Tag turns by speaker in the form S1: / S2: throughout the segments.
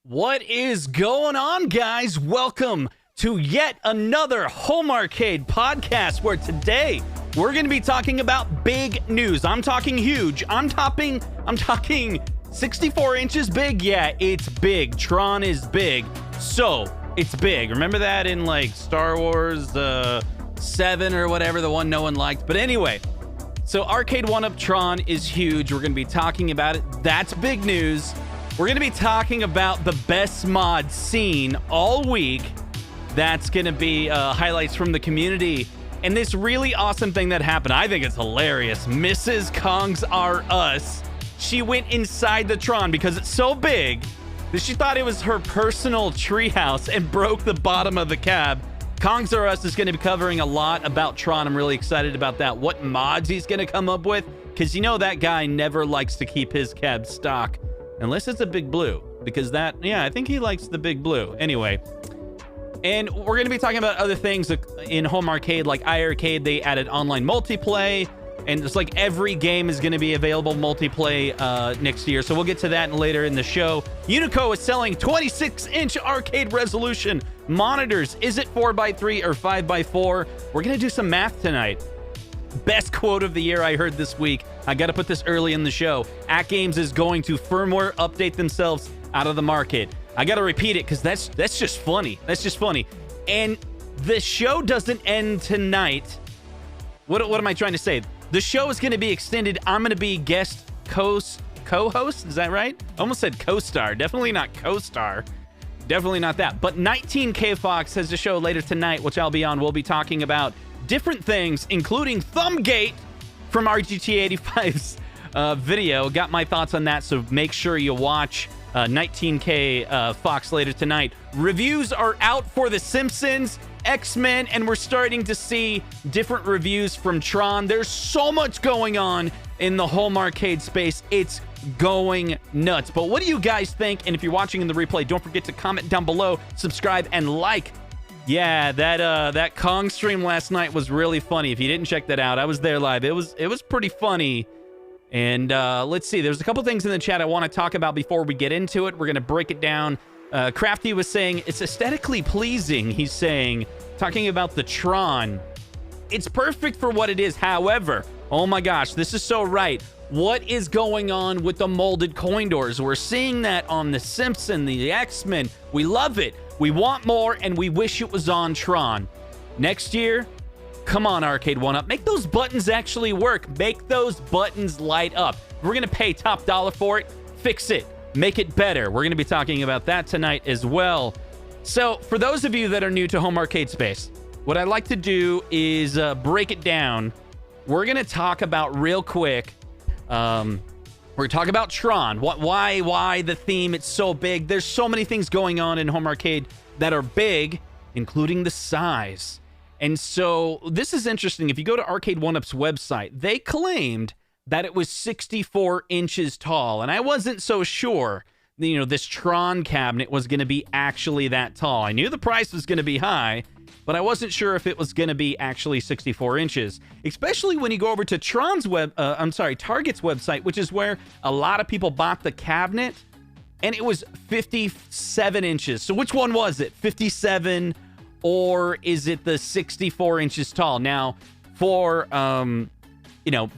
S1: What is going on, guys? Welcome to yet another Home Arcade podcast, where today we're going to be talking about big news. I'm talking huge. I'm talking 64 inches big. Yeah, it's big. Tron is big. So, it's big. Remember that in like Star Wars 7 or whatever, the one no one liked. But anyway, so Arcade1Up Tron is huge. We're going to be talking about it. That's big news. We're going to be talking about the best mod scene all week. That's going to be highlights from the community. And this really awesome thing that happened, I think it's hilarious. Mrs. Kong's R Us. She went inside the Tron because it's so big that she thought it was her personal treehouse and broke the bottom of the cab. Kong's R Us is going to be covering a lot about Tron. I'm really excited about that. What mods he's going to come up with. Because you know that guy never likes to keep his cab stock. Unless it's a big blue, because I think he likes the big blue. Anyway, and we're going to be talking about other things in Home Arcade, like iArcade. They added online multiplay, and it's like every game is going to be available multiplay next year. So we'll get to that later in the show. Unico is selling 26-inch arcade resolution monitors. Is it 4x3 or 5x4? We're going to do some math tonight. Best quote of the year I heard this week. I got to put this early in the show. AtGames is going to firmware update themselves out of the market. I got to repeat it because that's just funny. That's just funny. And the show doesn't end tonight. What am I trying to say? The show is going to be extended. I'm going to be guest co-host. Is that right? I almost said co-star. Definitely not co-star. Definitely not that. But 19K Fox has a show later tonight, which I'll be on. We'll be talking about different things, including Thumbgate from RGT 85's video. Got my thoughts on that, so make sure you watch 19K Fox later tonight. Reviews are out for The Simpsons, X-Men, and we're starting to see different reviews from Tron. There's so much going on in the home arcade space. It's going nuts. But what do you guys think? And if you're watching in the replay, don't forget to comment down below, subscribe, and like. Yeah, that Kong stream last night was really funny. If you didn't check that out, I was there live. It was pretty funny. And let's see. There's a couple things in the chat I want to talk about before we get into it. We're going to break it down. Crafty was saying it's aesthetically pleasing. He's saying, talking about the Tron. It's perfect for what it is. However, oh my gosh, this is so right. What is going on with the molded coin doors? We're seeing that on The Simpsons, the X-Men. We love it. We want more, and we wish it was on Tron. Next year, come on, Arcade1Up. Make those buttons actually work. Make those buttons light up. We're going to pay top dollar for it. Fix it. Make it better. We're going to be talking about that tonight as well. So, for those of you that are new to home arcade space, what I like to do is break it down. We're going to talk about real quick. We're talking about Tron. Why the theme? It's so big. There's so many things going on in home arcade that are big, including the size. And so this is interesting. If you go to Arcade1Up's website, they claimed that it was 64 inches tall. And I wasn't so sure, this Tron cabinet was going to be actually that tall. I knew the price was going to be high, but I wasn't sure if it was going to be actually 64 inches, especially when you go over to Target's website, which is where a lot of people bought the cabinet, and it was 57 inches. So which one was it? 57, or is it the 64 inches tall? Now, for,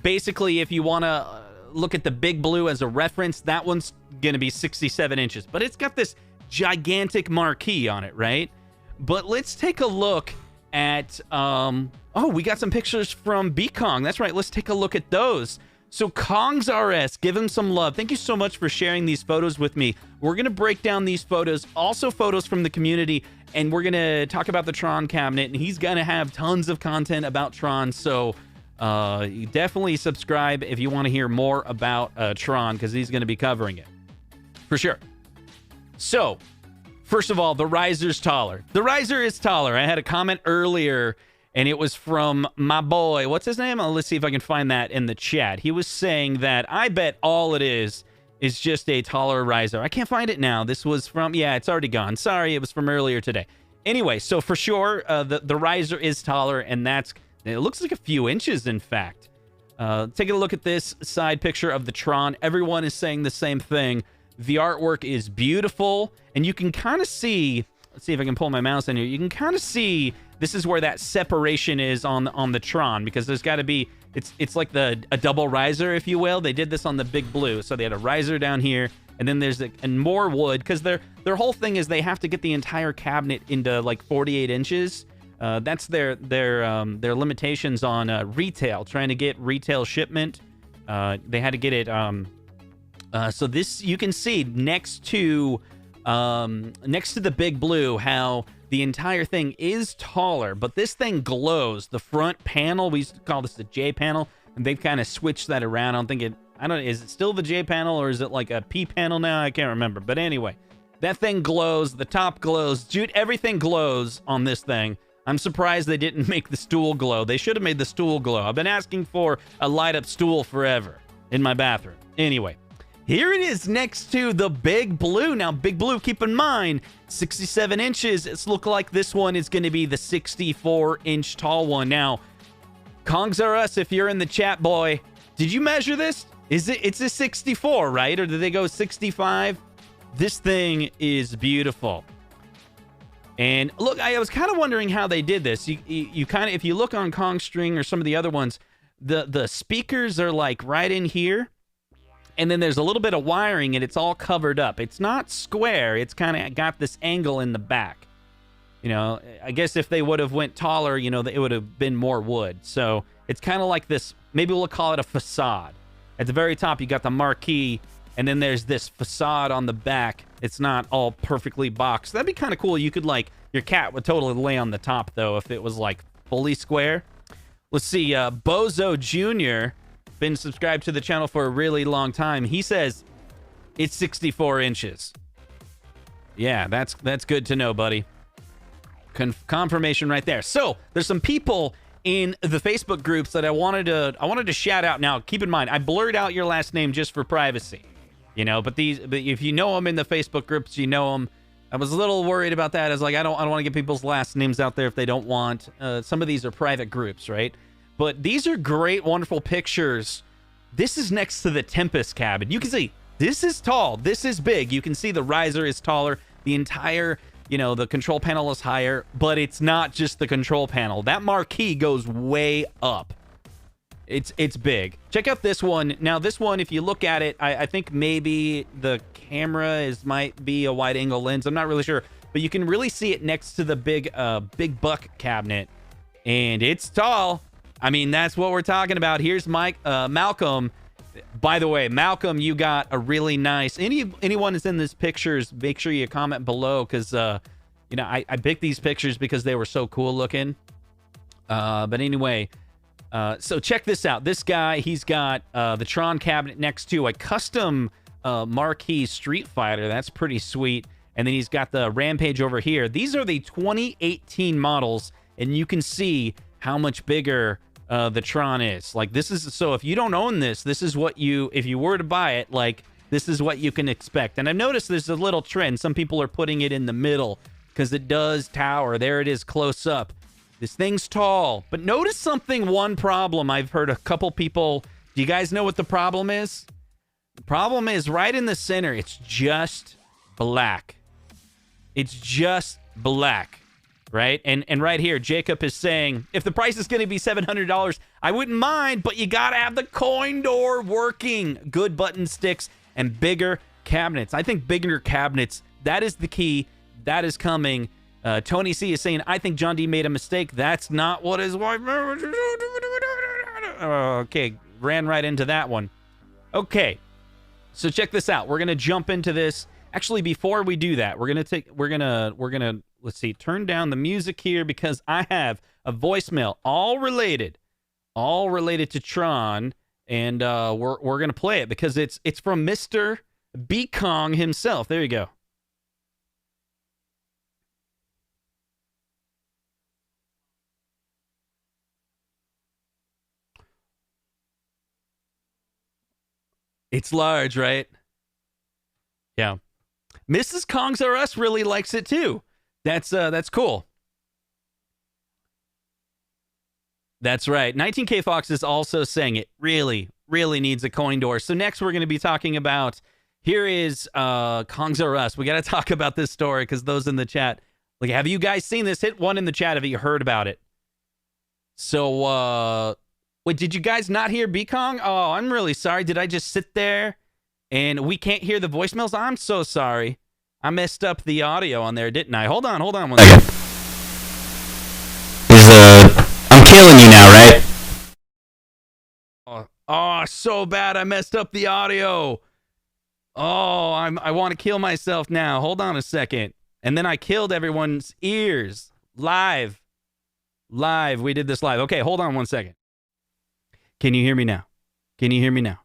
S1: basically, if you want to look at the big blue as a reference, that one's going to be 67 inches, but it's got this gigantic marquee on it, right? But let's take a look at, we got some pictures from B-Kong. That's right. Let's take a look at those. So Kong's RS, give him some love. Thank you so much for sharing these photos with me. We're going to break down these photos, also photos from the community, and we're going to talk about the Tron cabinet, and he's going to have tons of content about Tron. So you definitely subscribe if you want to hear more about Tron, because he's going to be covering it for sure. So, first of all, the riser's taller. The riser is taller. I had a comment earlier, and it was from my boy. What's his name? Let's see if I can find that in the chat. He was saying that I bet all it is just a taller riser. I can't find it now. This was from, it's already gone. Sorry, it was from earlier today. Anyway, so for sure, the riser is taller, and it looks like a few inches, in fact. Taking a look at this side picture of the Tron. Everyone is saying the same thing. The artwork is beautiful, and you can kind of see, let's see if I can pull my mouse in here. You can kind of see this is where that separation is on the Tron, because there's got to be, it's like a double riser, if you will. They did this on the Big Blue, so they had a riser down here, and then there's and more wood, because their whole thing is they have to get the entire cabinet into like 48 inches. That's their limitations on retail, trying to get retail shipment. They had to get it. So this, you can see next to the Big Blue how the entire thing is taller, but this thing glows. The front panel, we used to call this the J panel, and they've kind of switched that around. I don't know, is it still the J panel or is it like a P panel now? I can't remember. But anyway, that thing glows. The top glows. Dude, everything glows on this thing. I'm surprised they didn't make the stool glow. They should have made the stool glow. I've been asking for a light up stool forever in my bathroom. Anyway, here it is next to the Big Blue. Now, Big Blue, keep in mind, 67 inches. It's look like this one is going to be the 64-inch tall one. Now, Kongs R Us, if you're in the chat, boy, did you measure this? It's a 64, right? Or did they go 65? This thing is beautiful. And look, I was kind of wondering how they did this. You kind of, if you look on Kong String or some of the other ones, the speakers are like right in here. And then there's a little bit of wiring, and it's all covered up. It's not square. It's kind of got this angle in the back. You know, I guess if they would have went taller, you know, it would have been more wood. So it's kind of like this, maybe we'll call it a facade. At the very top, you got the marquee, and then there's this facade on the back. It's not all perfectly boxed. That'd be kind of cool. You could, like, your cat would totally lay on the top, though, if it was, like, fully square. Let's see, Bozo Jr., been subscribed to the channel for a really long time. He says it's 64 inches. Yeah, that's good to know, buddy. Confirmation right there. So there's some people in the Facebook groups that I wanted to shout out. Now, keep in mind, I blurred out your last name just for privacy, you know. But if you know them in the Facebook groups, you know them. I was a little worried about that. I was like, I don't want to get people's last names out there if they don't want. Some of these are private groups, right? But these are great, wonderful pictures. This is next to the Tempest cabin. You can see this is tall. This is big. You can see the riser is taller. The entire, you know, the control panel is higher. But it's not just the control panel. That marquee goes way up. It's big. Check out this one. Now, this one, if you look at it, I think maybe the camera might be a wide angle lens. I'm not really sure. But you can really see it next to the big buck cabinet. And it's tall. I mean, that's what we're talking about. Here's Malcolm. By the way, Malcolm, you got a really nice... Anyone that's in these pictures, make sure you comment below, because, you know, I picked these pictures because they were so cool looking. But anyway, so check this out. This guy, he's got the Tron cabinet next to a custom marquee Street Fighter. That's pretty sweet. And then he's got the Rampage over here. These are the 2018 models, and you can see how much bigger the Tron is. Like, this is, so if you don't own this, this is what you, if you were to buy it, like, this is what you can expect. And I've noticed there's a little trend. Some people are putting it in the middle because it does tower. There it is close up. This thing's tall. But notice something, one problem. I've heard a couple people, do you guys know what the problem is? The problem is right in the center. It's just black. It's just black. Right? And right here, Jacob is saying, if the price is going to be $700, I wouldn't mind, but you got to have the coin door working. Good button sticks and bigger cabinets. I think bigger cabinets, that is the key. That is coming. Tony C is saying, I think John D made a mistake. That's not what his wife... Okay, ran right into that one. Okay, so check this out. We're going to jump into this. Actually, before we do that, we're gonna let's see, turn down the music here because I have a voicemail all related to Tron, and we're gonna play it because it's from Mr. B Kong himself. There you go. It's large, right? Yeah. Mrs. Kongs R Us really likes it too. That's cool. That's right. 19K Fox is also saying it really, really needs a coin door. So next we're going to be talking about Here is Kongs R Us. We got to talk about this story because those in the chat, like, have you guys seen this? Hit one in the chat if you heard about it. So, wait, did you guys not hear B-Kong? Oh, I'm really sorry. Did I just sit there and we can't hear the voicemails? I'm so sorry. I messed up the audio on there, didn't I? Hold on one second.
S2: I'm killing you now, right?
S1: Oh, so bad. I messed up the audio. Oh, I want to kill myself now. Hold on a second. And then I killed everyone's ears. Live. We did this live. Okay, hold on 1 second. Can you hear me now? Can you hear me now?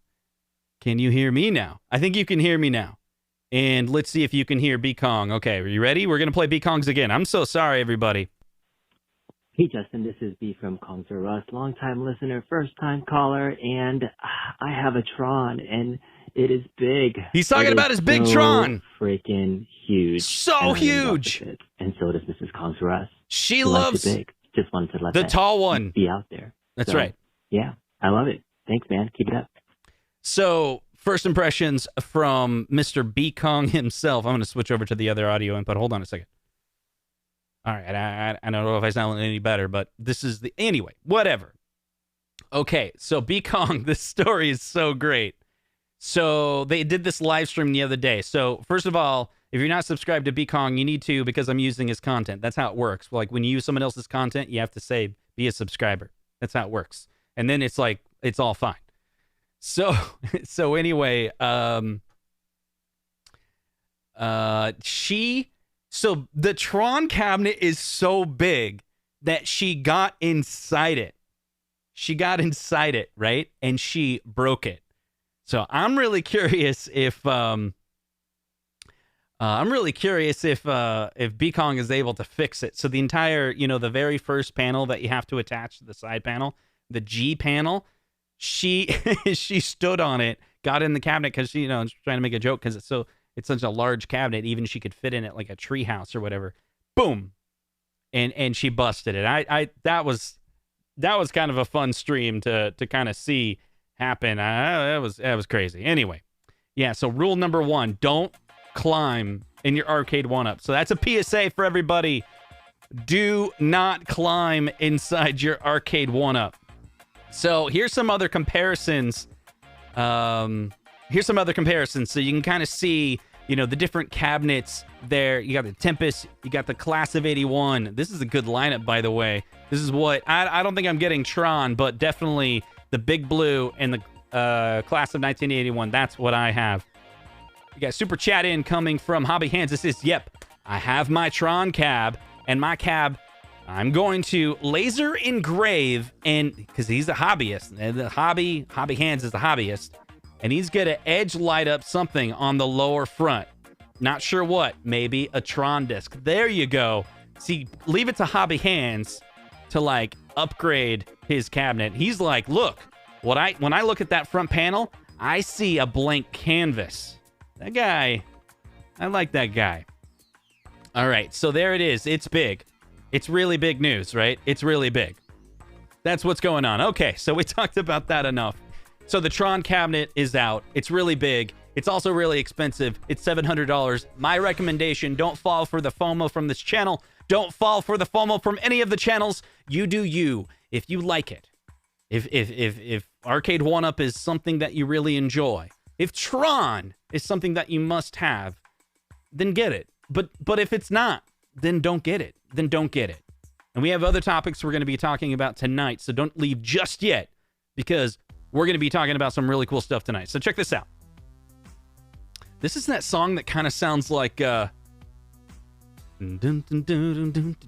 S1: Can you hear me now? I think you can hear me now. And let's see if you can hear B-Kong. Okay, are you ready? We're going to play B-Kongs again. I'm so sorry, everybody.
S3: Hey, Justin, this is B from Kongs R Us, long-time listener, first-time caller, and I have a Tron, and it is big.
S1: He's talking about his big Tron.
S3: Freaking huge.
S1: So huge.
S3: And so does Mrs. Kongs R Us.
S1: She loves
S3: it big. Just wanted to let
S1: the
S3: that
S1: tall one
S3: be out there.
S1: That's right.
S3: Yeah, I love it. Thanks, man. Keep it up.
S1: So, first impressions from Mr. B-Kong himself. I'm going to switch over to the other audio input. Hold on a second. All right, I don't know if I sound any better, but this is the... Anyway, whatever. Okay, so B-Kong, this story is so great. So they did this live stream the other day. So first of all, if you're not subscribed to B-Kong, you need to because I'm using his content. That's how it works. Like when you use someone else's content, you have to say, be a subscriber. That's how it works. And then it's like, it's all fine. So anyway, So the Tron cabinet is so big that she got inside it. She got inside it, right? And she broke it. So I'm really curious if B-Kong is able to fix it. So the entire, the very first panel that you have to attach to the side panel, the G panel, she stood on it, got in the cabinet because she, trying to make a joke because it's such a large cabinet, even she could fit in it like a tree house or whatever. Boom. And she busted it. That was kind of a fun stream to kind of see happen. That was crazy. Anyway. Yeah, so rule number 1, don't climb in your Arcade1Up. So that's a PSA for everybody. Do not climb inside your Arcade1Up. So here's some other comparisons. So you can kind of see, the different cabinets there. You got the Tempest, you got the Class of 81. This is a good lineup, by the way. This is what, I don't think I'm getting Tron, but definitely the Big Blue and the Class of 1981. That's what I have. You got Super Chat in coming from Hobby Hands. This is, yep, I have my Tron cab, and my cab, I'm going to laser engrave, and because he's a hobbyist, and the Hobby Hands is the hobbyist. And he's going to edge light up something on the lower front. Not sure what. Maybe a Tron disc. There you go. See, leave it to Hobby Hands to, upgrade his cabinet. He's like, look, when I look at that front panel, I see a blank canvas. That guy, I like that guy. All right, so there it is. It's big. It's really big news, right? It's really big. That's what's going on. Okay, so we talked about that enough. So the Tron cabinet is out. It's really big. It's also really expensive. It's $700. My recommendation, don't fall for the FOMO from this channel. Don't fall for the FOMO from any of the channels. You do you. If you like it. If Arcade1Up is something that you really enjoy. If Tron is something that you must have, then get it. But if it's not, then don't get it. Then don't get it. And we have other topics we're going to be talking about tonight, so don't leave just yet because we're going to be talking about some really cool stuff tonight. So check this out. This is that song that kind of sounds like... I'm going to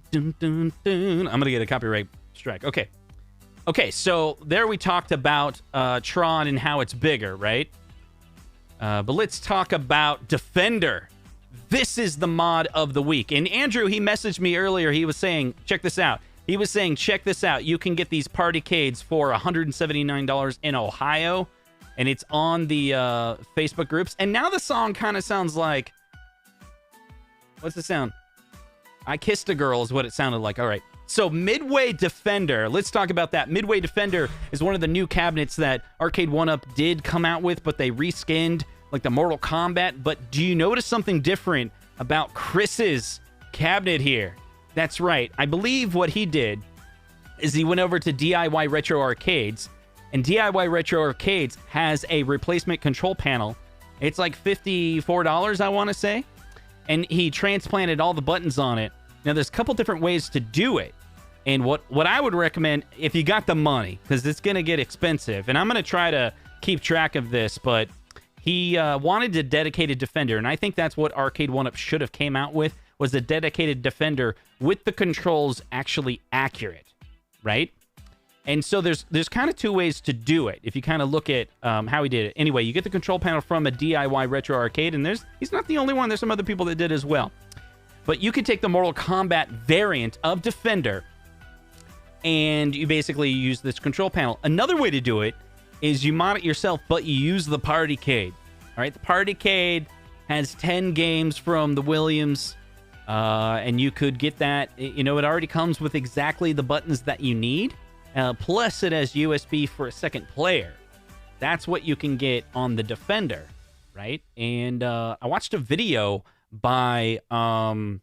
S1: get a copyright strike. Okay, so there we talked about Tron and how it's bigger, right? But let's talk about Defender. This is the mod of the week. And Andrew, he messaged me earlier. He was saying, check this out. He was saying, check this out. You can get these Partycades for $179 in Ohio. And it's on the Facebook groups. And now the song kind of sounds like... What's the sound? I Kissed a Girl is what it sounded like. All right. So Midway Defender. Let's talk about that. Midway Defender is one of the new cabinets that Arcade1Up did come out with, but they reskinned like the Mortal Kombat, but do you notice something different about Chris's cabinet here? That's right. I believe what he did is he went over to DIY Retro Arcades, and DIY Retro Arcades has a replacement control panel. It's like $54, I want to say, and he transplanted all the buttons on it. Now, there's a couple different ways to do it, and what I would recommend, if you got the money, because it's going to get expensive, and I'm going to try to keep track of this, but he wanted a dedicated Defender, and I think that's what Arcade1Up should have came out with, was a dedicated Defender with the controls actually accurate, right? And so there's kind of two ways to do it, if you kind of look at how he did it. Anyway, you get the control panel from a DIY Retro Arcade, and he's not the only one. There's some other people that did as well. But you can take the Mortal Kombat variant of Defender, and you basically use this control panel. Another way to do it is you mod it yourself, but you use the Partycade. All right, the Partycade has 10 games from the Williams, and you could get that. You know, it already comes with exactly the buttons that you need, plus it has USB for a second player. That's what you can get on the Defender, right? And I watched a video by, the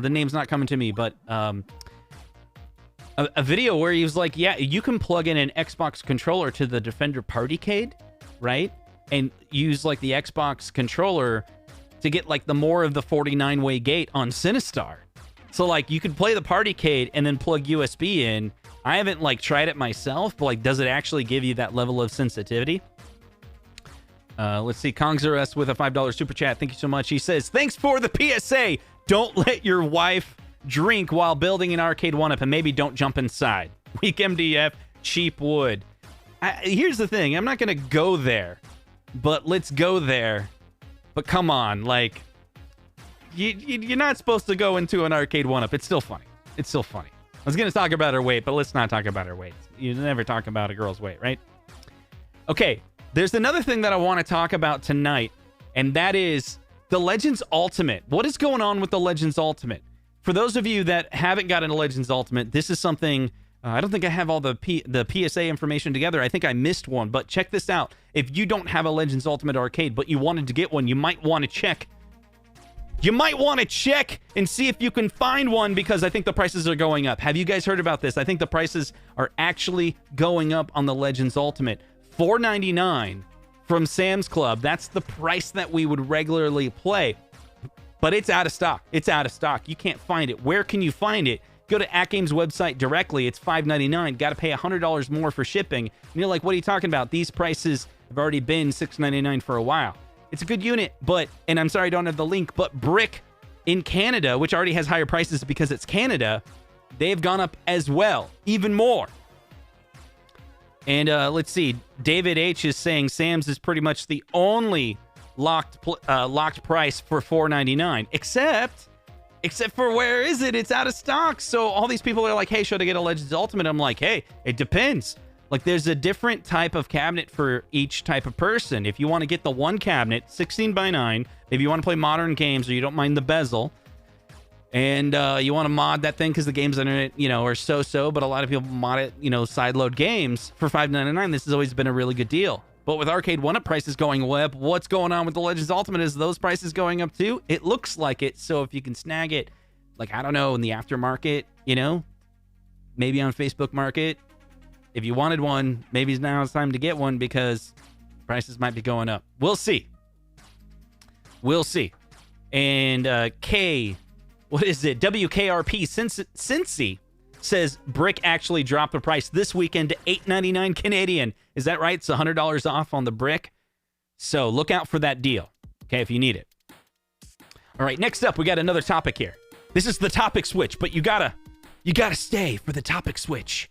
S1: name's not coming to me, but a video where he was like, yeah, you can plug in an Xbox controller to the Defender Partycade, right? And use like the Xbox controller to get like the more of the 49-way gate on Sinistar. So like you could play the Partycade and then plug USB in. I haven't like tried it myself, but like, does it actually give you that level of sensitivity? Let's see. Kongzerus with a $5 super chat. Thank you so much. He says, thanks for the PSA. Don't let your wife drink while building an Arcade1Up, and maybe don't jump inside. Weak MDF, cheap wood. Here's the thing. I'm not going to go there, but let's go there. But come on, like, you're not supposed to go into an Arcade1Up. It's still funny. It's still funny. I was going to talk about her weight, but let's not talk about her weight. You never talk about a girl's weight, right? Okay, there's another thing that I want to talk about tonight, and that is the Legends Ultimate. What is going on with the Legends Ultimate? For those of you that haven't gotten a Legends Ultimate, this is something, I don't think I have all the PSA information together. I think I missed one, but check this out. If you don't have a Legends Ultimate Arcade, but you wanted to get one, you might want to check. You might want to check and see if you can find one, because I think the prices are going up. Have you guys heard about this? I think the prices are actually going up on the Legends Ultimate. $4.99 from Sam's Club. That's the price that we would regularly play. But it's out of stock. It's out of stock. You can't find it. Where can you find it? Go to AtGames website directly. It's $5.99. Got to pay $100 more for shipping. And you're like, what are you talking about? These prices have already been $6.99 for a while. It's a good unit, but, and I'm sorry I don't have the link, but Brick in Canada, which already has higher prices because it's Canada, they've gone up as well, even more. And let's see. David H is saying Sam's is pretty much the only locked price for $4.99, except for where is it? It's out of stock. So all these people are like, hey, should I get a Legends Ultimate? I'm like, hey, it depends. Like, there's a different type of cabinet for each type of person. If you want to get the one cabinet, 16x9, maybe you want to play modern games or you don't mind the bezel, and you want to mod that thing because the games on it, you know, are so-so, but a lot of people mod it, you know, sideload games for $5.99. This has always been a really good deal. But with Arcade1Up prices going way up, what's going on with the Legends Ultimate? Is those prices going up too? It looks like it. So if you can snag it, like, I don't know, in the aftermarket, you know, maybe on Facebook Market, if you wanted one, maybe now it's time to get one because prices might be going up. We'll see. We'll see. And what is it? WKRP Cincy says Brick actually dropped the price this weekend to $8.99 Canadian. Is that right? It's $100 off on the Brick. So look out for that deal, okay, if you need it. All right, next up, we got another topic here. This is the topic switch, but you gotta stay for the topic switch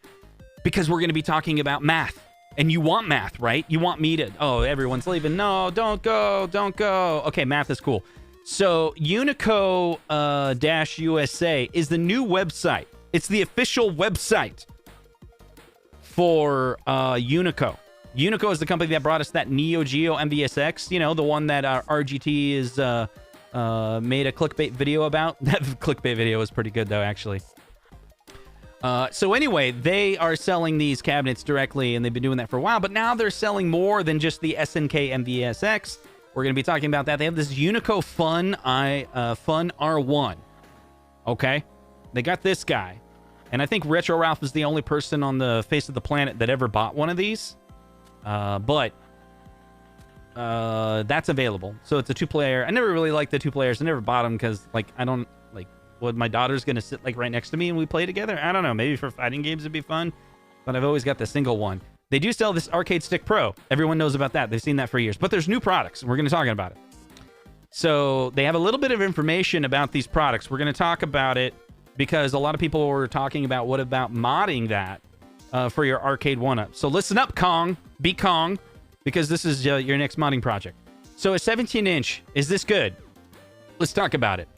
S1: because we're going to be talking about math. And you want math, right? You want me to, oh, everyone's leaving. No, don't go. Okay, math is cool. So Unico USA is the new website. It's the official website for Unico. Unico is the company that brought us that Neo Geo MVSX, you know, the one that RGT is made a clickbait video about. That clickbait video was pretty good, though, actually. So anyway, they are selling these cabinets directly, and they've been doing that for a while, but now they're selling more than just the SNK MVSX. We're going to be talking about that. They have this Unico Fun R1. Okay? They got this guy. And I think Retro Ralph is the only person on the face of the planet that ever bought one of these. But that's available. So it's a 2-player. I never really liked the 2 players. I never bought them because, like, I don't, like, what, my daughter's going to sit, like, right next to me and we play together? I don't know. Maybe for fighting games it'd be fun. But I've always got the single one. They do sell this Arcade Stick Pro. Everyone knows about that. They've seen that for years. But there's new products, and we're going to talk about it. So they have a little bit of information about these products. We're going to talk about it because a lot of people were talking about what about modding that for your Arcade1Up. So listen up, Kong. Be Kong, because this is your next modding project. So a 17-inch, is this good? Let's talk about it.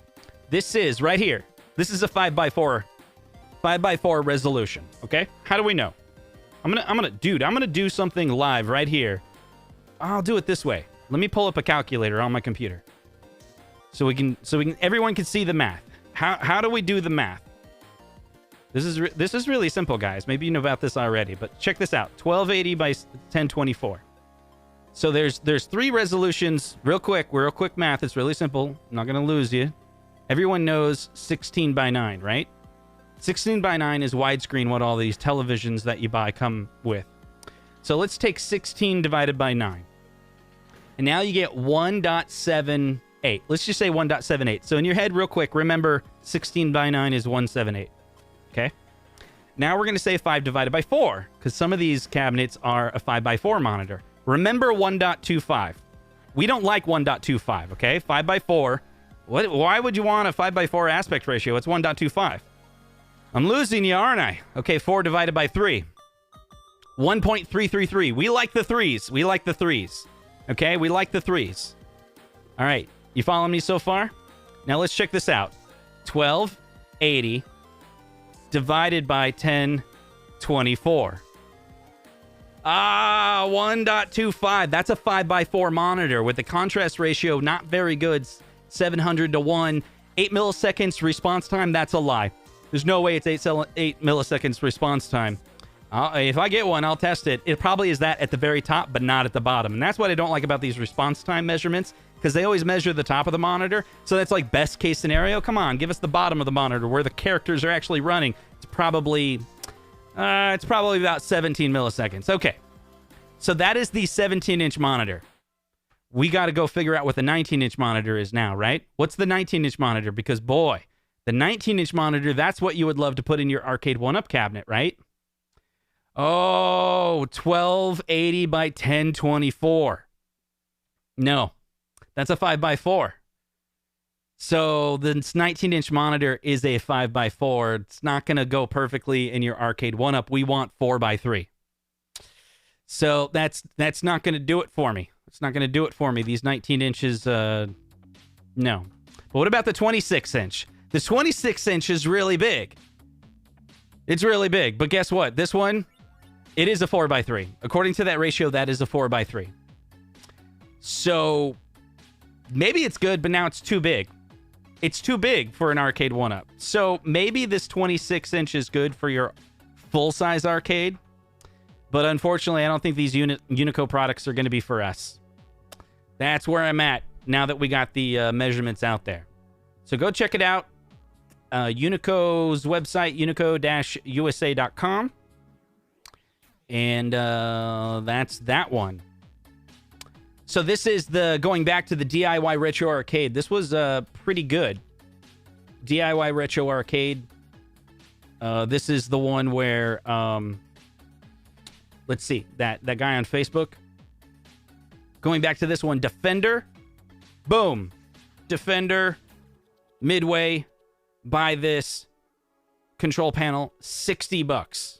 S1: This is, right here, this is a 5x4 resolution, okay? How do we know? I'm gonna do something live right here. I'll do it this way. Let me pull up a calculator on my computer. So everyone can see the math. How do we do the math? This is really simple, guys. Maybe you know about this already, but check this out. 1280 by 1024. So there's 3 resolutions. Real quick math. It's really simple. I'm not gonna lose you. Everyone knows 16 by 9, right? 16 by 9 is widescreen, what all these televisions that you buy come with. So let's take 16 divided by 9. And now you get 1.78. Let's just say 1.78. So in your head, real quick, remember 16 by 9 is 178. Okay? Now we're going to say 5 divided by 4, because some of these cabinets are a 5x4 monitor. Remember 1.25. We don't like 1.25, okay? 5 by 4. Why would you want a 5x4 aspect ratio? It's 1.25. I'm losing you, aren't I? Okay, 4 divided by 3. 1.333. We like the 3s. We like the 3s. Okay, we like the 3s. All right, you following me so far? Now let's check this out. 1280 divided by 1024. 1.25. That's a 5x4 monitor with the contrast ratio not very good. 700 to 1. 8 milliseconds response time. That's a lie. There's no way it's 8 milliseconds response time. If I get one, I'll test it. It probably is that at the very top, but not at the bottom. And that's what I don't like about these response time measurements, because they always measure the top of the monitor. So that's like best case scenario. Come on, give us the bottom of the monitor where the characters are actually running. It's probably about 17 milliseconds. Okay. So that is the 17-inch monitor. We got to go figure out what the 19-inch monitor is now, right? What's the 19-inch monitor? Because, boy, the 19-inch monitor, that's what you would love to put in your Arcade1Up cabinet, right? Oh, 1280 by 1024. No, that's a 5x4. So this 19-inch monitor is a 5x4. It's not going to go perfectly in your Arcade1Up. We want 4x3. So that's not going to do it for me. It's not going to do it for me. These 19 inches, no. But what about the 26-inch? The 26-inch is really big. It's really big. But guess what? This one, it is a 4x3. According to that ratio, that is a 4x3. So maybe it's good, but now it's too big. It's too big for an Arcade1Up. So maybe this 26-inch is good for your full-size arcade. But unfortunately, I don't think these Unico products are going to be for us. That's where I'm at now that we got the measurements out there. So go check it out. Unico's website, unico-usa.com. And that's that one. So this is going back to the DIY Retro Arcade. This was pretty good. DIY Retro Arcade. This is the one where, let's see, that guy on Facebook. Going back to this one, Defender. Boom. Defender. Midway. Buy this control panel. $60.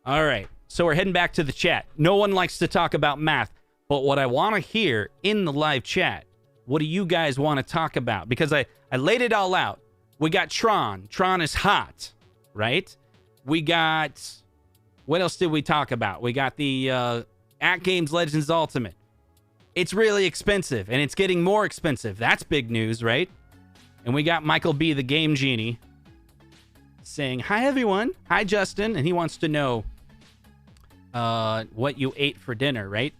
S1: All right. So we're heading back to the chat. No one likes to talk about math. But what I want to hear in the live chat, what do you guys want to talk about? Because I laid it all out. We got Tron. Tron is hot, right? We got... What else did we talk about? We got the AtGames Legends Ultimate. It's really expensive, and it's getting more expensive. That's big news, right? And we got Michael B, the Game Genie. saying, "Hi, everyone. Hi, Justin." And he wants to know what you ate for dinner, right?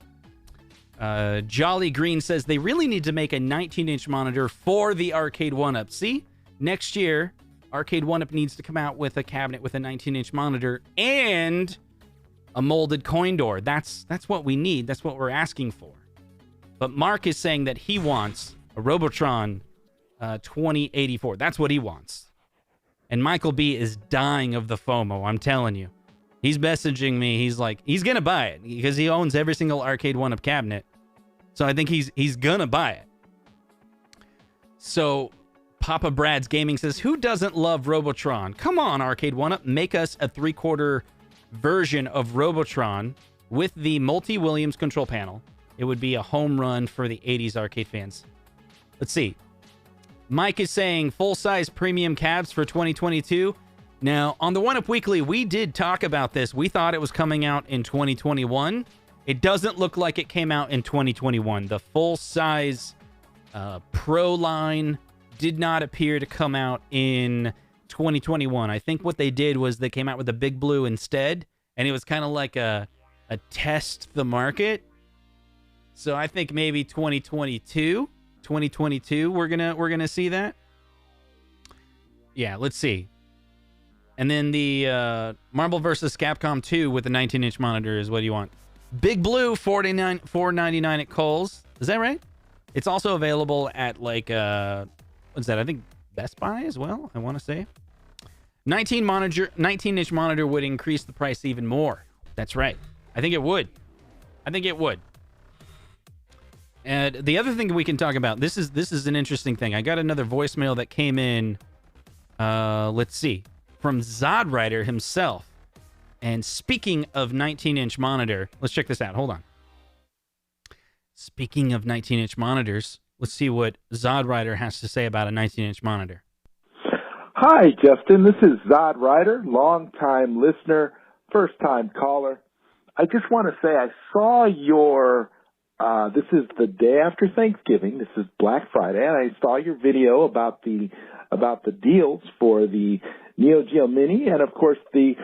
S1: Jolly Green says they really need to make a 19-inch monitor for the Arcade1Up. See? Next year, Arcade1Up needs to come out with a cabinet with a 19-inch monitor and a molded coin door. That's what we need. That's what we're asking for. But Mark is saying that he wants a Robotron 2084. That's what he wants. And Michael B is dying of the FOMO, I'm telling you. He's messaging me. He's like, he's going to buy it because he owns every single Arcade1Up cabinet. So I think he's going to buy it. So Papa Brad's Gaming says, who doesn't love Robotron? Come on, Arcade1Up. Make us a 3/4 version of Robotron with the multi-Williams control panel. It would be a home run for the 80s arcade fans. Let's see. Mike is saying full-size premium cabs for 2022. Now, on the 1UP Weekly, we did talk about this. We thought it was coming out in 2021. It doesn't look like it came out in 2021. The full-size Pro line did not appear to come out in 2021. I think what they did was they came out with the Big Blue instead, and it was kind of like a test the market. So I think maybe 2022 we're gonna see that. Yeah, let's see. And then the Marvel vs. Capcom 2 with the 19-inch monitor is what you want. Big Blue, $4.99 at Kohl's. Is that right? It's also available at like what's that? I think Best Buy as well. I want to say 19-inch monitor would increase the price even more. That's right. I think it would. And the other thing we can talk about, this is an interesting thing. I got another voicemail that came in, let's see, from Zodrider himself. And speaking of 19-inch monitor, let's check this out. Hold on. Speaking of 19-inch monitors, let's see what Zodrider has to say about a 19-inch monitor.
S4: Hi, Justin. This is Zodrider, long-time listener, first-time caller. I just want to say I saw your... this is the day after Thanksgiving. This is Black Friday, and I saw your video about the deals for the Neo Geo Mini, and of course the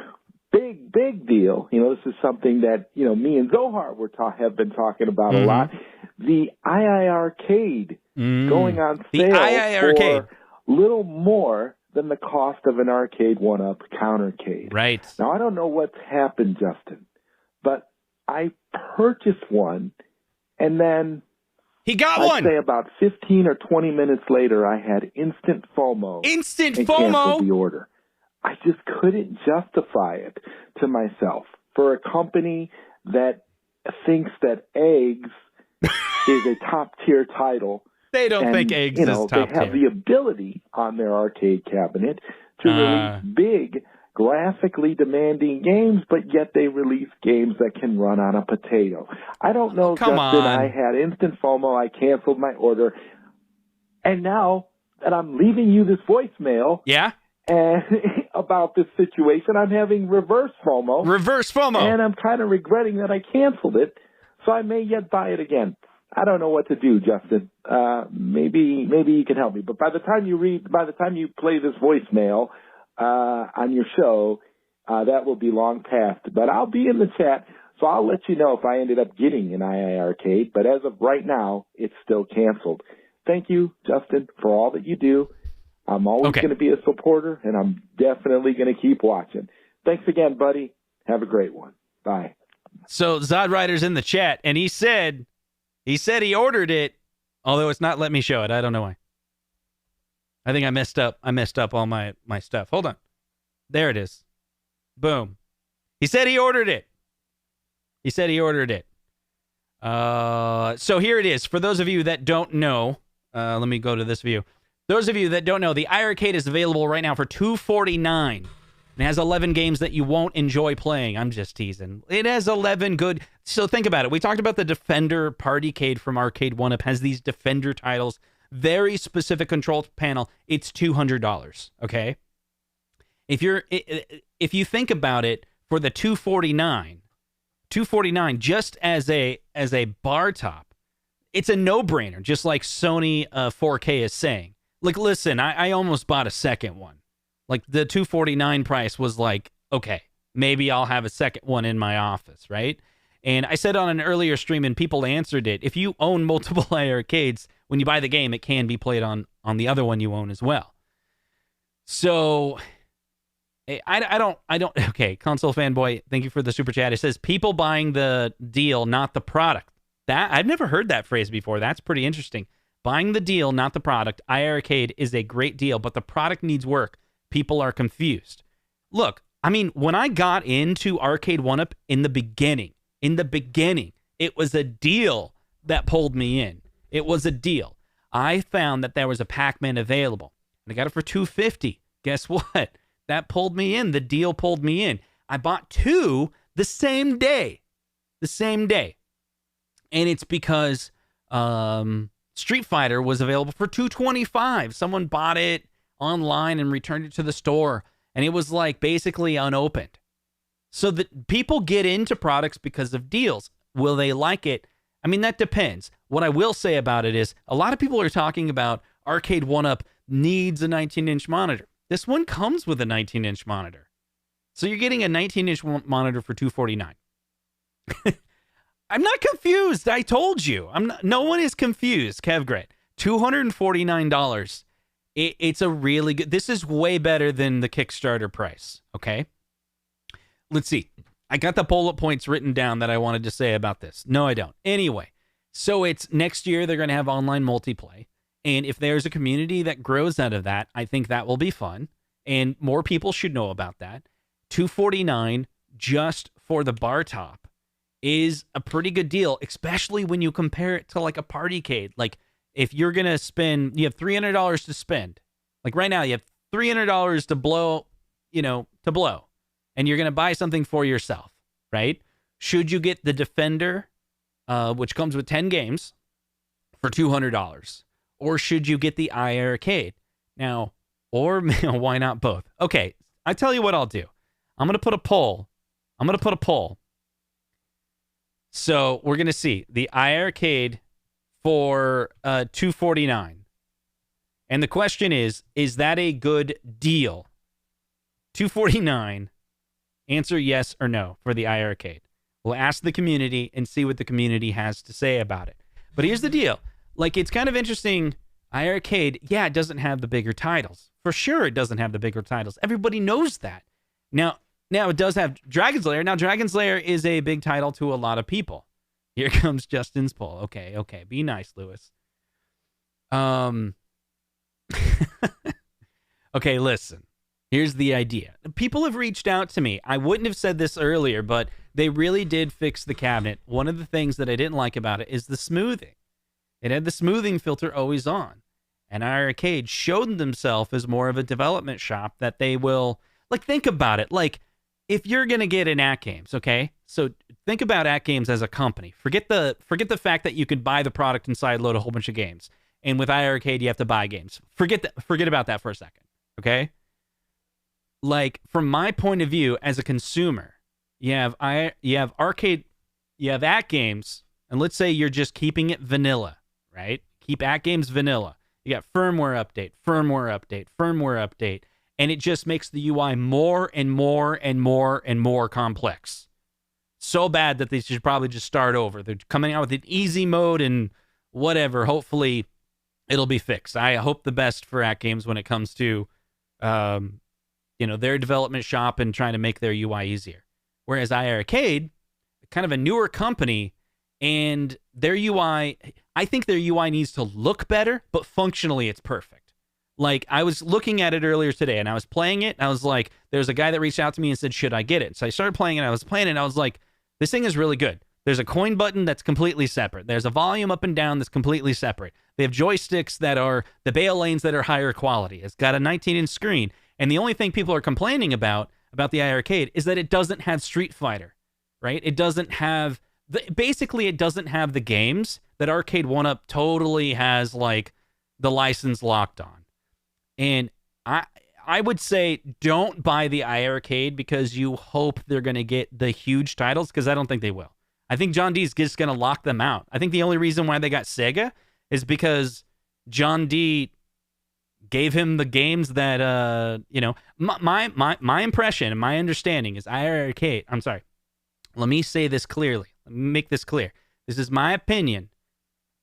S4: big deal. You know, this is something that me and Zohar have been talking about a lot. The II Arcade going on sale for little more than the cost of an Arcade1Up countercade.
S1: Right.
S4: Now I don't know what's happened, Justin, but I purchased one. And then
S1: he got
S4: I'd
S1: one.
S4: say about 15 or 20 minutes later, I had instant FOMO.
S1: And
S4: canceled the order. I just couldn't justify it to myself for a company that thinks that Eggs is a top-tier title.
S1: They don't think Eggs is top-tier.
S4: They have the ability on their arcade cabinet to release big, graphically demanding games, but yet they release games that can run on a potato. I don't know,
S1: Come
S4: Justin.
S1: on.
S4: I had instant FOMO. I canceled my order. And now that I'm leaving you this voicemail and about this situation, I'm having reverse FOMO. And I'm kind of regretting that I canceled it, so I may yet buy it again. I don't know what to do, Justin. Maybe you can help me. But by the time you play this voicemail on your show, that will be long past. But I'll be in the chat, so I'll let you know if I ended up getting an II Arcade. But as of right now, it's still canceled. Thank you, Justin, for all that you do. I'm always going to be a supporter, and I'm definitely going to keep watching. Thanks again, buddy. Have a great one. Bye.
S1: So Zodrider's in the chat, and he said he ordered it, although it's not letting me show it. I don't know why. I think I messed up all my stuff. Hold on. There it is. Boom. He said he ordered it. So here it is. For those of you that don't know, let me go to this view. Those of you that don't know, the iArcade is available right now for $249. It has 11 games that you won't enjoy playing. I'm just teasing. It has 11 good... So think about it. We talked about the Defender Partycade from Arcade1Up. Has these Defender titles. Very specific control panel. It's $200, okay? If you think about it, for the $249 just as a bar top, it's a no-brainer, just like Sony 4K is saying. Like, listen, I almost bought a second one. Like the $249 price was like, okay, maybe I'll have a second one in my office, right? And I said on an earlier stream, and people answered it, if you own multiple arcades, when you buy the game, it can be played on the other one you own as well. So I don't, okay, Console Fanboy, thank you for the super chat. It says, people buying the deal, not the product. That I've never heard that phrase before. That's pretty interesting. Buying the deal, not the product. iArcade is a great deal, but the product needs work. People are confused. Look, I mean, when I got into Arcade1Up in the beginning, it was a deal that pulled me in. It was a deal. I found that there was a Pac-Man available, and I got it for $250. Guess what? That pulled me in. The deal pulled me in. I bought 2 the same day. And it's because Street Fighter was available for $225. Someone bought it online and returned it to the store, and it was like basically unopened. So that people get into products because of deals. Will they like it? I mean, that depends. What I will say about it is a lot of people are talking about Arcade1Up needs a 19-inch monitor. This one comes with a 19-inch monitor. So you're getting a 19-inch monitor for $249. I'm not confused. I told you. No one is confused, Kevgret. $249. It's a really good... This is way better than the Kickstarter price, okay? Let's see. I got the bullet points written down that I wanted to say about this. No, I don't. Anyway, so it's next year they're going to have online multiplayer. And if there's a community that grows out of that, I think that will be fun. And more people should know about that. $249 just for the bar top is a pretty good deal, especially when you compare it to like a partycade. Like if you're going to spend, you have $300 to spend. Like right now you have $300 to blow, and you're going to buy something for yourself, right? Should you get the Defender, which comes with 10 games for $200? Or should you get the iArcade? Now, or why not both? Okay, I tell you what I'll do. I'm going to put a poll. So we're going to see the iArcade for $249. And the question is that a good deal? $249. Answer yes or no for the iArcade. We'll ask the community and see what the community has to say about it. But here's the deal. Like, it's kind of interesting. iArcade, yeah, it doesn't have the bigger titles. For sure it doesn't have the bigger titles. Everybody knows that. Now it does have Dragon's Lair. Now, Dragon's Lair is a big title to a lot of people. Here comes Justin's poll. Okay. Be nice, Lewis. Okay, listen. Here's the idea. People have reached out to me. I wouldn't have said this earlier, but they really did fix the cabinet. One of the things that I didn't like about it is the smoothing. It had the smoothing filter always on. And iArcade showed themselves as more of a development shop that they will... Like, think about it. Like, if you're going to get an AtGames, okay? So think about AtGames as a company. Forget the fact that you could buy the product and sideload a whole bunch of games. And with iArcade, you have to buy games. Forget about that for a second, okay? Like, from my point of view as a consumer, you have AtGames, and let's say you're just keeping it vanilla, right? Keep AtGames vanilla. You got firmware update, and it just makes the UI more and more and more and more complex. So bad that they should probably just start over. They're coming out with an easy mode and whatever. Hopefully, it'll be fixed. I hope the best for AtGames when it comes to, their development shop and trying to make their UI easier. Whereas iArcade, kind of a newer company, and their UI, I think their UI needs to look better, but functionally it's perfect. Like, I was looking at it earlier today, and I was playing it, and I was like, there's a guy that reached out to me and said, should I get it? So I started playing it, and I was playing it, and I was like, this thing is really good. There's a coin button that's completely separate. There's a volume up and down that's completely separate. They have joysticks that are the bail lanes that are higher quality. It's got a 19-inch screen. And the only thing people are complaining about the iArcade is that it doesn't have Street Fighter, right? It doesn't have... Basically, it doesn't have the games that Arcade1Up totally has, like, the license locked on. And I would say don't buy the iArcade because you hope they're going to get the huge titles, because I don't think they will. I think John D is just going to lock them out. I think the only reason why they got Sega is because John D gave him the games that, you know, my impression and my understanding is Arcade. I'm sorry. Let me say this clearly. Let me make this clear. This is my opinion.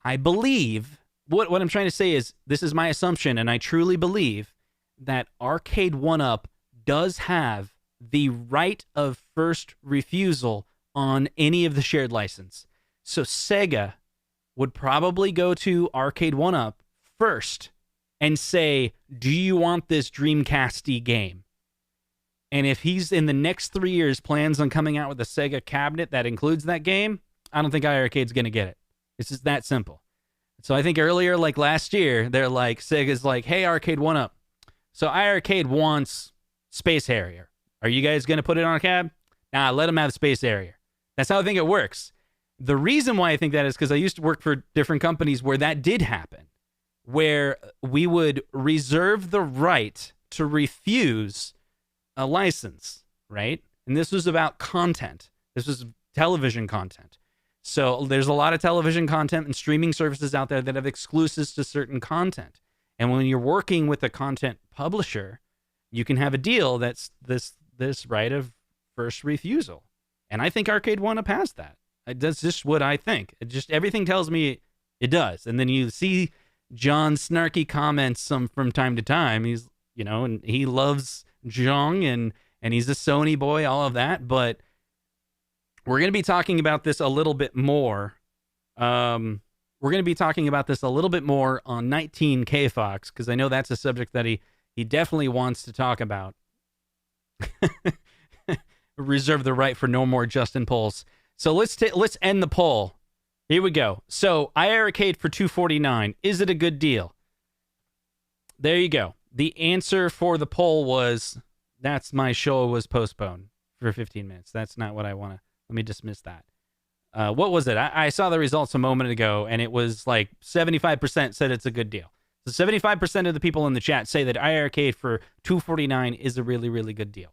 S1: I believe, what I'm trying to say is, this is my assumption, and I truly believe that Arcade1Up does have the right of first refusal on any of the shared license. So Sega would probably go to Arcade1Up first and say, do you want this Dreamcast-y game? And if he's in the next 3 years plans on coming out with a Sega cabinet that includes that game, I don't think iArcade's going to get it. It's just that simple. So I think earlier, like last year, they're like, Sega's like, hey, Arcade1Up. So iArcade wants Space Harrier. Are you guys going to put it on a cab? Nah, let them have Space Harrier. That's how I think it works. The reason why I think that is because I used to work for different companies where that did happen, where we would reserve the right to refuse a license, right? And this was about content. This was television content. So there's a lot of television content and streaming services out there that have exclusives to certain content. And when you're working with a content publisher, you can have a deal that's this right of first refusal. And I think Arcade1Up has that. That's just what I think. Everything tells me it does. And then you see John's snarky comments from time to time. He's, you know, and he loves Zhong and he's a Sony boy, all of that. But we're going to be talking about this a little bit more. We're going to be talking about this a little bit more on 19K Fox, because I know that's a subject that he definitely wants to talk about. Reserve the right for no more Justin polls. So let's end the poll. Here we go. So iArcade for $249. Is it a good deal? There you go. The answer for the poll was, that's my show was postponed for 15 minutes. That's not what I want to. Let me dismiss that. What was it? I saw the results a moment ago, and it was like 75% said it's a good deal. So 75% of the people in the chat say that iArcade for $249 is a really, really good deal.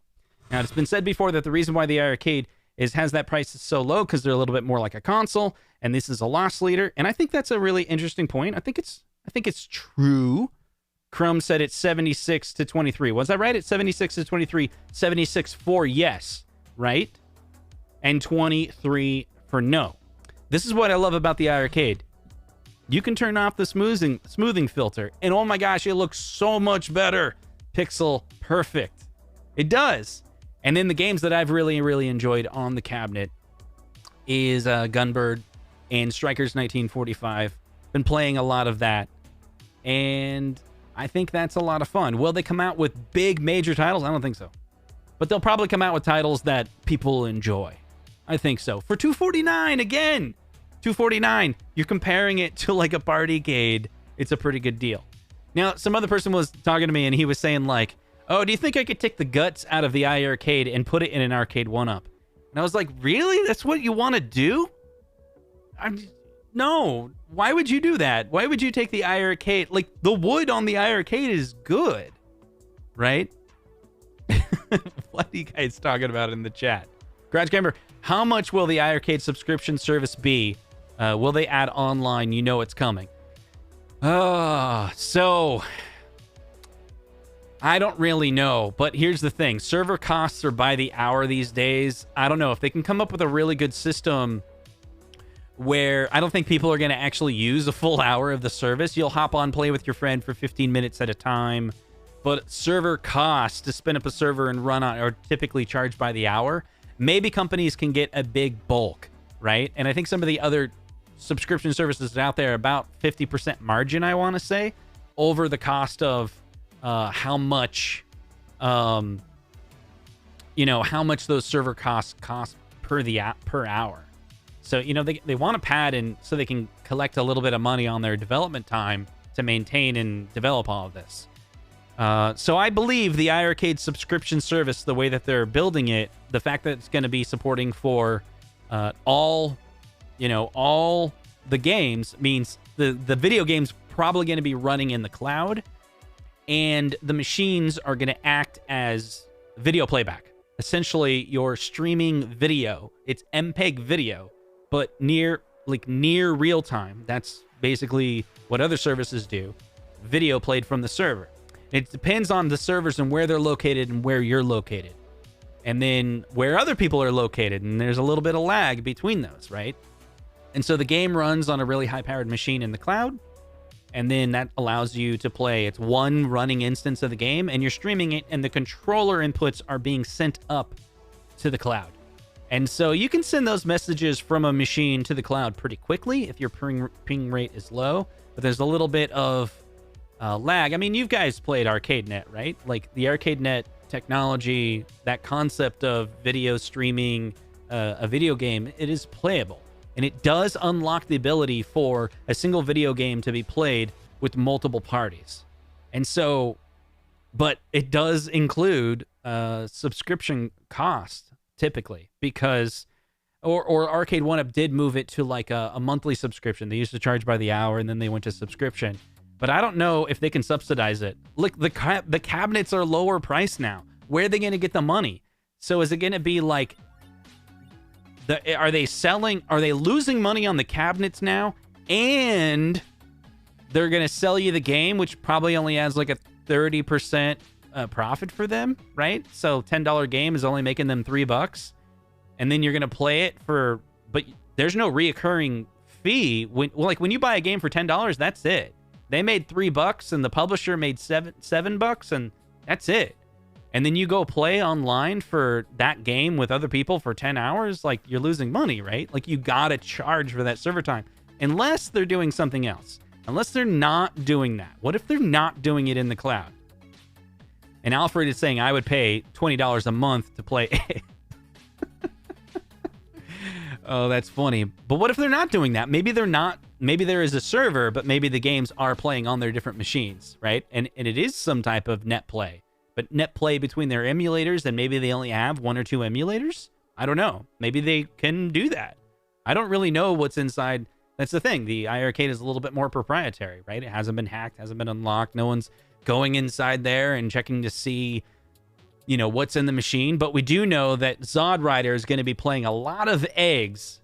S1: Now, it's been said before that the reason why the iArcade has that price is so low because they're a little bit more like a console, and this is a loss leader. And I think that's a really interesting point. I think it's true. Chrome said it's 76 to 23. Was that right? It's 76 to 23. 76 for yes, right? And 23 for no. This is what I love about the iArcade. You can turn off the smoothing filter, and oh my gosh, it looks so much better. Pixel perfect. It does. And then the games that I've really, really enjoyed on the cabinet is Gunbird and Strikers 1945. Been playing a lot of that, and I think that's a lot of fun. Will they come out with big major titles? I don't think so. But they'll probably come out with titles that people enjoy. I think so. For $249 again. $249. You're comparing it to like a Partycade. It's a pretty good deal. Now, some other person was talking to me and he was saying like, oh, do you think I could take the guts out of the iArcade and put it in an Arcade1Up? And I was like, really? That's what you want to do? No. Why would you do that? Why would you take the iArcade? Like, the wood on the iArcade is good, right? What are you guys talking about in the chat? Garage Gamer, how much will the iArcade subscription service be? Will they add online? You know it's coming. So I don't really know, but here's the thing. Server costs are by the hour these days. I don't know if they can come up with a really good system where I don't think people are going to actually use a full hour of the service. You'll hop on, play with your friend for 15 minutes at a time. But server costs to spin up a server and run on are typically charged by the hour. Maybe companies can get a big bulk, right? And I think some of the other subscription services out there are about 50% margin, I want to say, over the cost of how much, how much those server costs cost per hour. So, they want to pad in so they can collect a little bit of money on their development time to maintain and develop all of this. So I believe the iArcade subscription service, the way that they're building it, the fact that it's going to be supporting for all the games means the video game's probably going to be running in the cloud, and the machines are going to act as video playback. Essentially, you're streaming video. It's MPEG video, but near real time. That's basically what other services do. Video played from the server. It depends on the servers and where they're located and where you're located. And then where other people are located. And there's a little bit of lag between those, right? And so the game runs on a really high-powered machine in the cloud. And then that allows you to play. It's one running instance of the game, and you're streaming it, and the controller inputs are being sent up to the cloud. And so you can send those messages from a machine to the cloud pretty quickly if your ping rate is low. But there's a little bit of lag. I mean, you guys played Arcade1Up, right? Like the Arcade1Up technology, that concept of video streaming a video game, it is playable. And it does unlock the ability for a single video game to be played with multiple parties. And so, but it does include subscription cost, typically, because, or Arcade1Up did move it to like a monthly subscription. They used to charge by the hour, and then they went to subscription. But I don't know if they can subsidize it. Look, the cabinets are lower priced now. Where are they going to get the money? So is it going to be like, are they losing money on the cabinets now? And they're going to sell you the game, which probably only has like a 30% profit for them, right? So $10 game is only making them $3. And then you're going to play it but there's no reoccurring fee. When you buy a game for $10, that's it. They made $3 and the publisher made $7, and that's it. And then you go play online for that game with other people for 10 hours, like you're losing money, right? Like you gotta charge for that server time. Unless they're doing something else. Unless they're not doing that. What if they're not doing it in the cloud? And Alfred is saying I would pay $20 a month to play. Oh, that's funny. But what if they're not doing that? Maybe they're not. Maybe there is a server, but maybe the games are playing on their different machines, right? And it is some type of net play. But net play between their emulators, and maybe they only have 1 or 2 emulators? I don't know. Maybe they can do that. I don't really know what's inside. That's the thing. The iArcade is a little bit more proprietary, right? It hasn't been hacked, hasn't been unlocked. No one's going inside there and checking to see, what's in the machine. But we do know that Zod Rider is going to be playing a lot of eggs.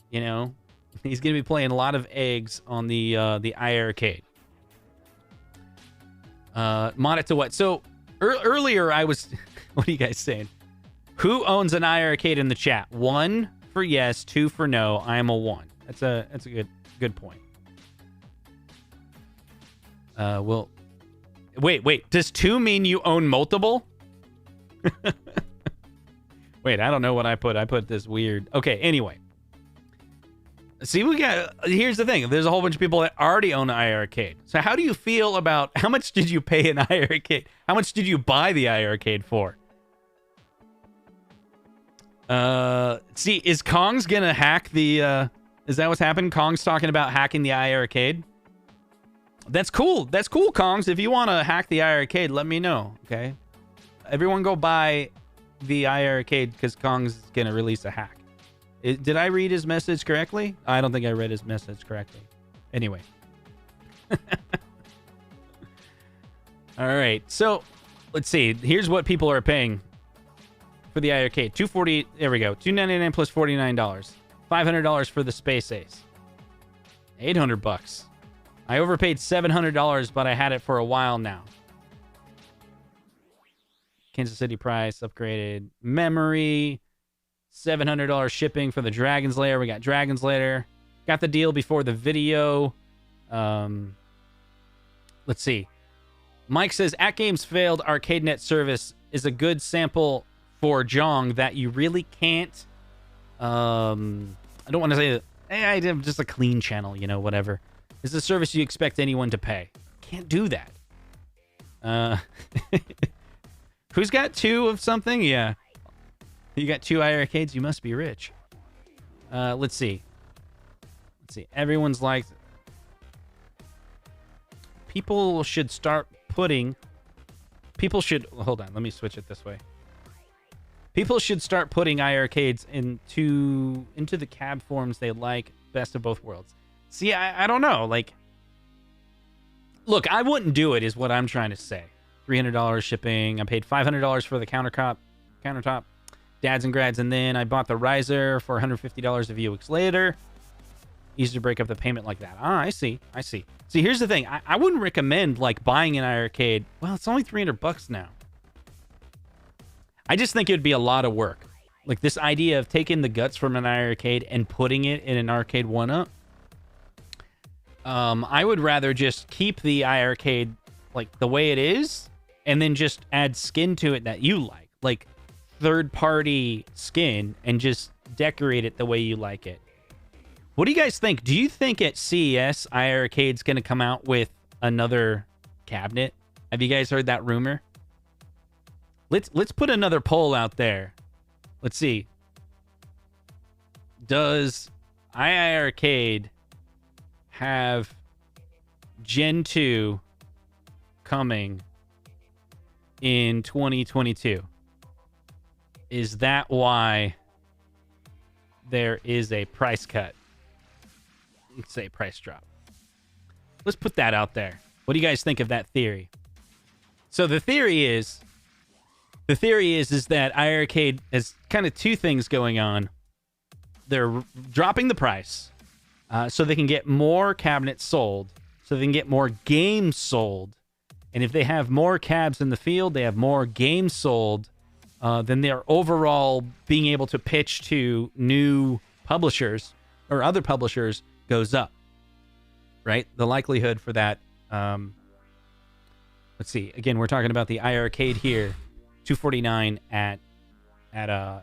S1: He's going to be playing a lot of eggs on the iArcade. Mod it to what? So earlier I was... What are you guys saying? Who owns an iArcade in the chat? 1 for yes, 2 for no. I am a 1. That's a good point. Well, wait. Does 2 mean you own multiple? Wait, I don't know what I put. I put this weird. Okay, anyway. See, here's the thing. There's a whole bunch of people that already own an iArcade. So how do you feel about, how much did you pay an iArcade? How much did you buy the iArcade for? See, is Kong's gonna hack the, is that what's happened? Kong's talking about hacking the iArcade? That's cool. That's cool, Kongs. If you want to hack the iArcade, let me know, okay? Everyone go buy the iArcade because Kong's gonna release a hack. Did I read his message correctly? I don't think I read his message correctly. Anyway. All right. So, let's see. Here's what people are paying for the iArcade. $240. There we go. $299 plus $49. $500 for the Space Ace. $800. I overpaid $700, but I had it for a while now. Kansas City price, upgraded memory. $700 shipping for the Dragon's Lair. We got Dragon's Lair. Got the deal before the video. Let's see. Mike says, AtGames failed Arcade1Up service is a good sample for Jong that you really can't... I don't want to say that. I have just a clean channel, whatever. This is a service you expect anyone to pay. Can't do that. Who's got 2 of something? Yeah. You got 2 iArcades? You must be rich. Let's see. Everyone's like... People should start putting... Hold on, let me switch it this way. People should start putting iArcades into the cab forms they like. Best of both worlds. See, I don't know. Like... Look, I wouldn't do it, is what I'm trying to say. $300 shipping. I paid $500 for the countertop. Dads and grads, and then I bought the riser for $150 a few weeks later. easy to break up the payment like that. I see. See, here's the thing. I wouldn't recommend like buying an iArcade. Well, it's only $300 now. I just think it would be a lot of work. Like this idea of taking the guts from an iArcade and putting it in an Arcade1Up. I would rather just keep the iArcade like the way it is and then just add skin to it that you like third-party skin, and just decorate it the way you like it. What do you guys think? Do you think at CES iArcade's going to come out with another cabinet? Have you guys heard that rumor? Let's put another poll out there. Let's see. Does iArcade have Gen 2 coming in 2022? Is that why there is a price cut? Let's say price drop. Let's put that out there. What do you guys think of that theory? So the theory is that iArcade has kind of two things going on. They're dropping the price so they can get more cabinets sold, so they can get more games sold. And if they have more cabs in the field, they have more games sold, then their overall being able to pitch to new publishers or other publishers goes up, right? The likelihood for that. Let's see. Again, we're talking about the iArcade here, $249 at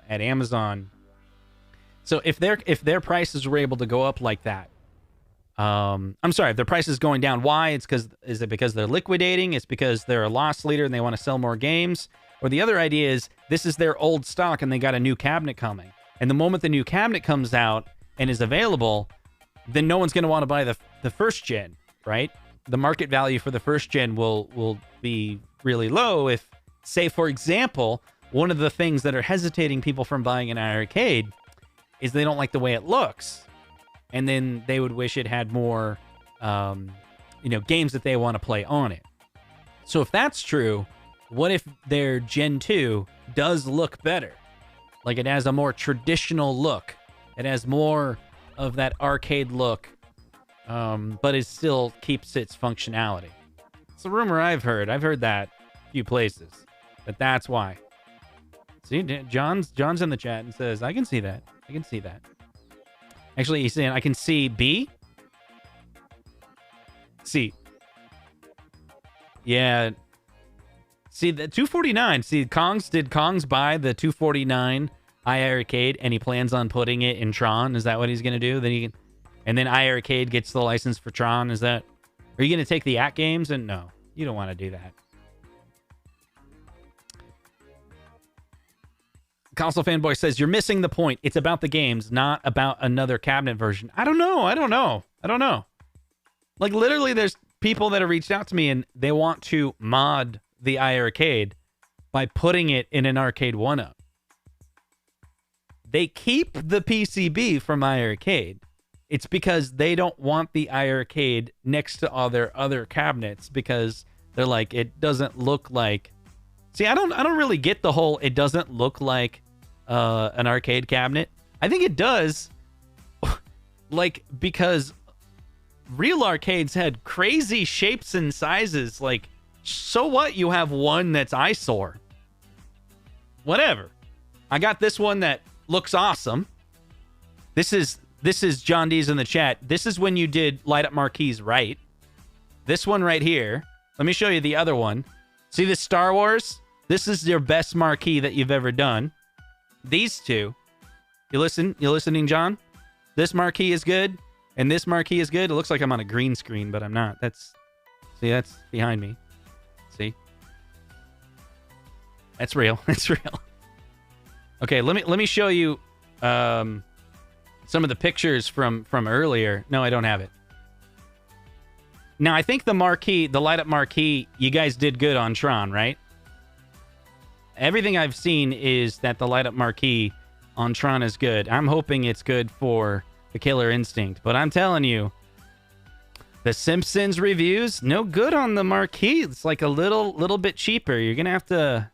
S1: Amazon. So if their prices were able to go up like that, I'm sorry, if their price is going down, why? Is it because they're liquidating? It's because they're a loss leader and they want to sell more games? Or the other idea is this is their old stock and they got a new cabinet coming. And the moment the new cabinet comes out and is available, then no one's going to want to buy the first gen, right? The market value for the first gen will be really low if, say, for example, one of the things that are hesitating people from buying an iArcade is they don't like the way it looks. And then they would wish it had more, games that they want to play on it. So if that's true, what if their Gen 2 does look better? Like it has a more traditional look. It has more of that arcade look, but it still keeps its functionality. It's a rumor I've heard. I've heard that a few places. But that's why. See, John's in the chat and says, I can see that. I can see that. Actually, he's saying I can see B. C. Yeah. See, the 249. See, did Kongs buy the 249 iArcade and he plans on putting it in Tron? Is that what he's going to do? And then iArcade gets the license for Tron? Are you going to take the AtGames? And no, you don't want to do that. Console Fanboy says, you're missing the point. It's about the games, not about another cabinet version. I don't know. Like, literally, there's people that have reached out to me and they want to mod the iArcade by putting it in an Arcade1Up. They keep the PCB from iArcade. It's because they don't want the iArcade next to all their other cabinets because they're like, it doesn't look like... See, I don't really get the whole it doesn't look like an arcade cabinet. I think it does, like, because real arcades had crazy shapes and sizes. Like, so what? You have one that's eyesore. Whatever. I got this one that looks awesome. This is John D's in the chat. This is when you did light up marquees right. This one right here. Let me show you the other one. See this Star Wars? This is your best marquee that you've ever done. These two. You listening, John? This marquee is good, and this marquee is good. It looks like I'm on a green screen, but I'm not. That's behind me. See? That's real. It's real. Okay, let me show you some of the pictures from earlier. No, I don't have it. Now, I think the marquee, the light up marquee, you guys did good on Tron, right? Everything I've seen is that the light up marquee on Tron is good. I'm hoping it's good for the Killer Instinct, but I'm telling you, the Simpsons reviews, no good on the marquee. It's like a little bit cheaper. You're gonna have to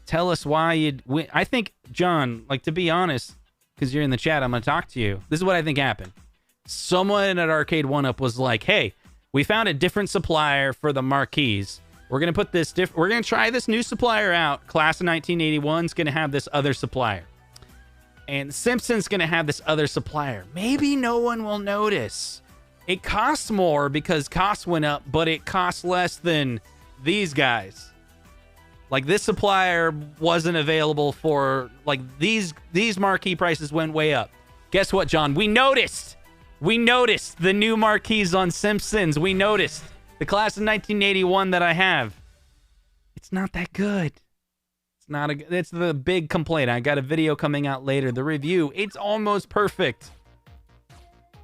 S1: tell us why you'd win. I think, John, like, to be honest, because you're in the chat, I'm gonna talk to you. This is what I think happened. someone at Arcade1Up was like, hey, we found a different supplier for the marquees. We're going to put this we're going to try this new supplier out. Class of 1981 is going to have this other supplier. And Simpson's going to have this other supplier. Maybe no one will notice. It costs more because costs went up, but it costs less than these guys. Like, this supplier wasn't available for, like, these marquee prices went way up. Guess what, John? We noticed. We noticed the new marquees on Simpsons. We noticed. The class of 1981 that I have. It's not that good. It's the big complaint. I got a video coming out later. The review. It's almost perfect.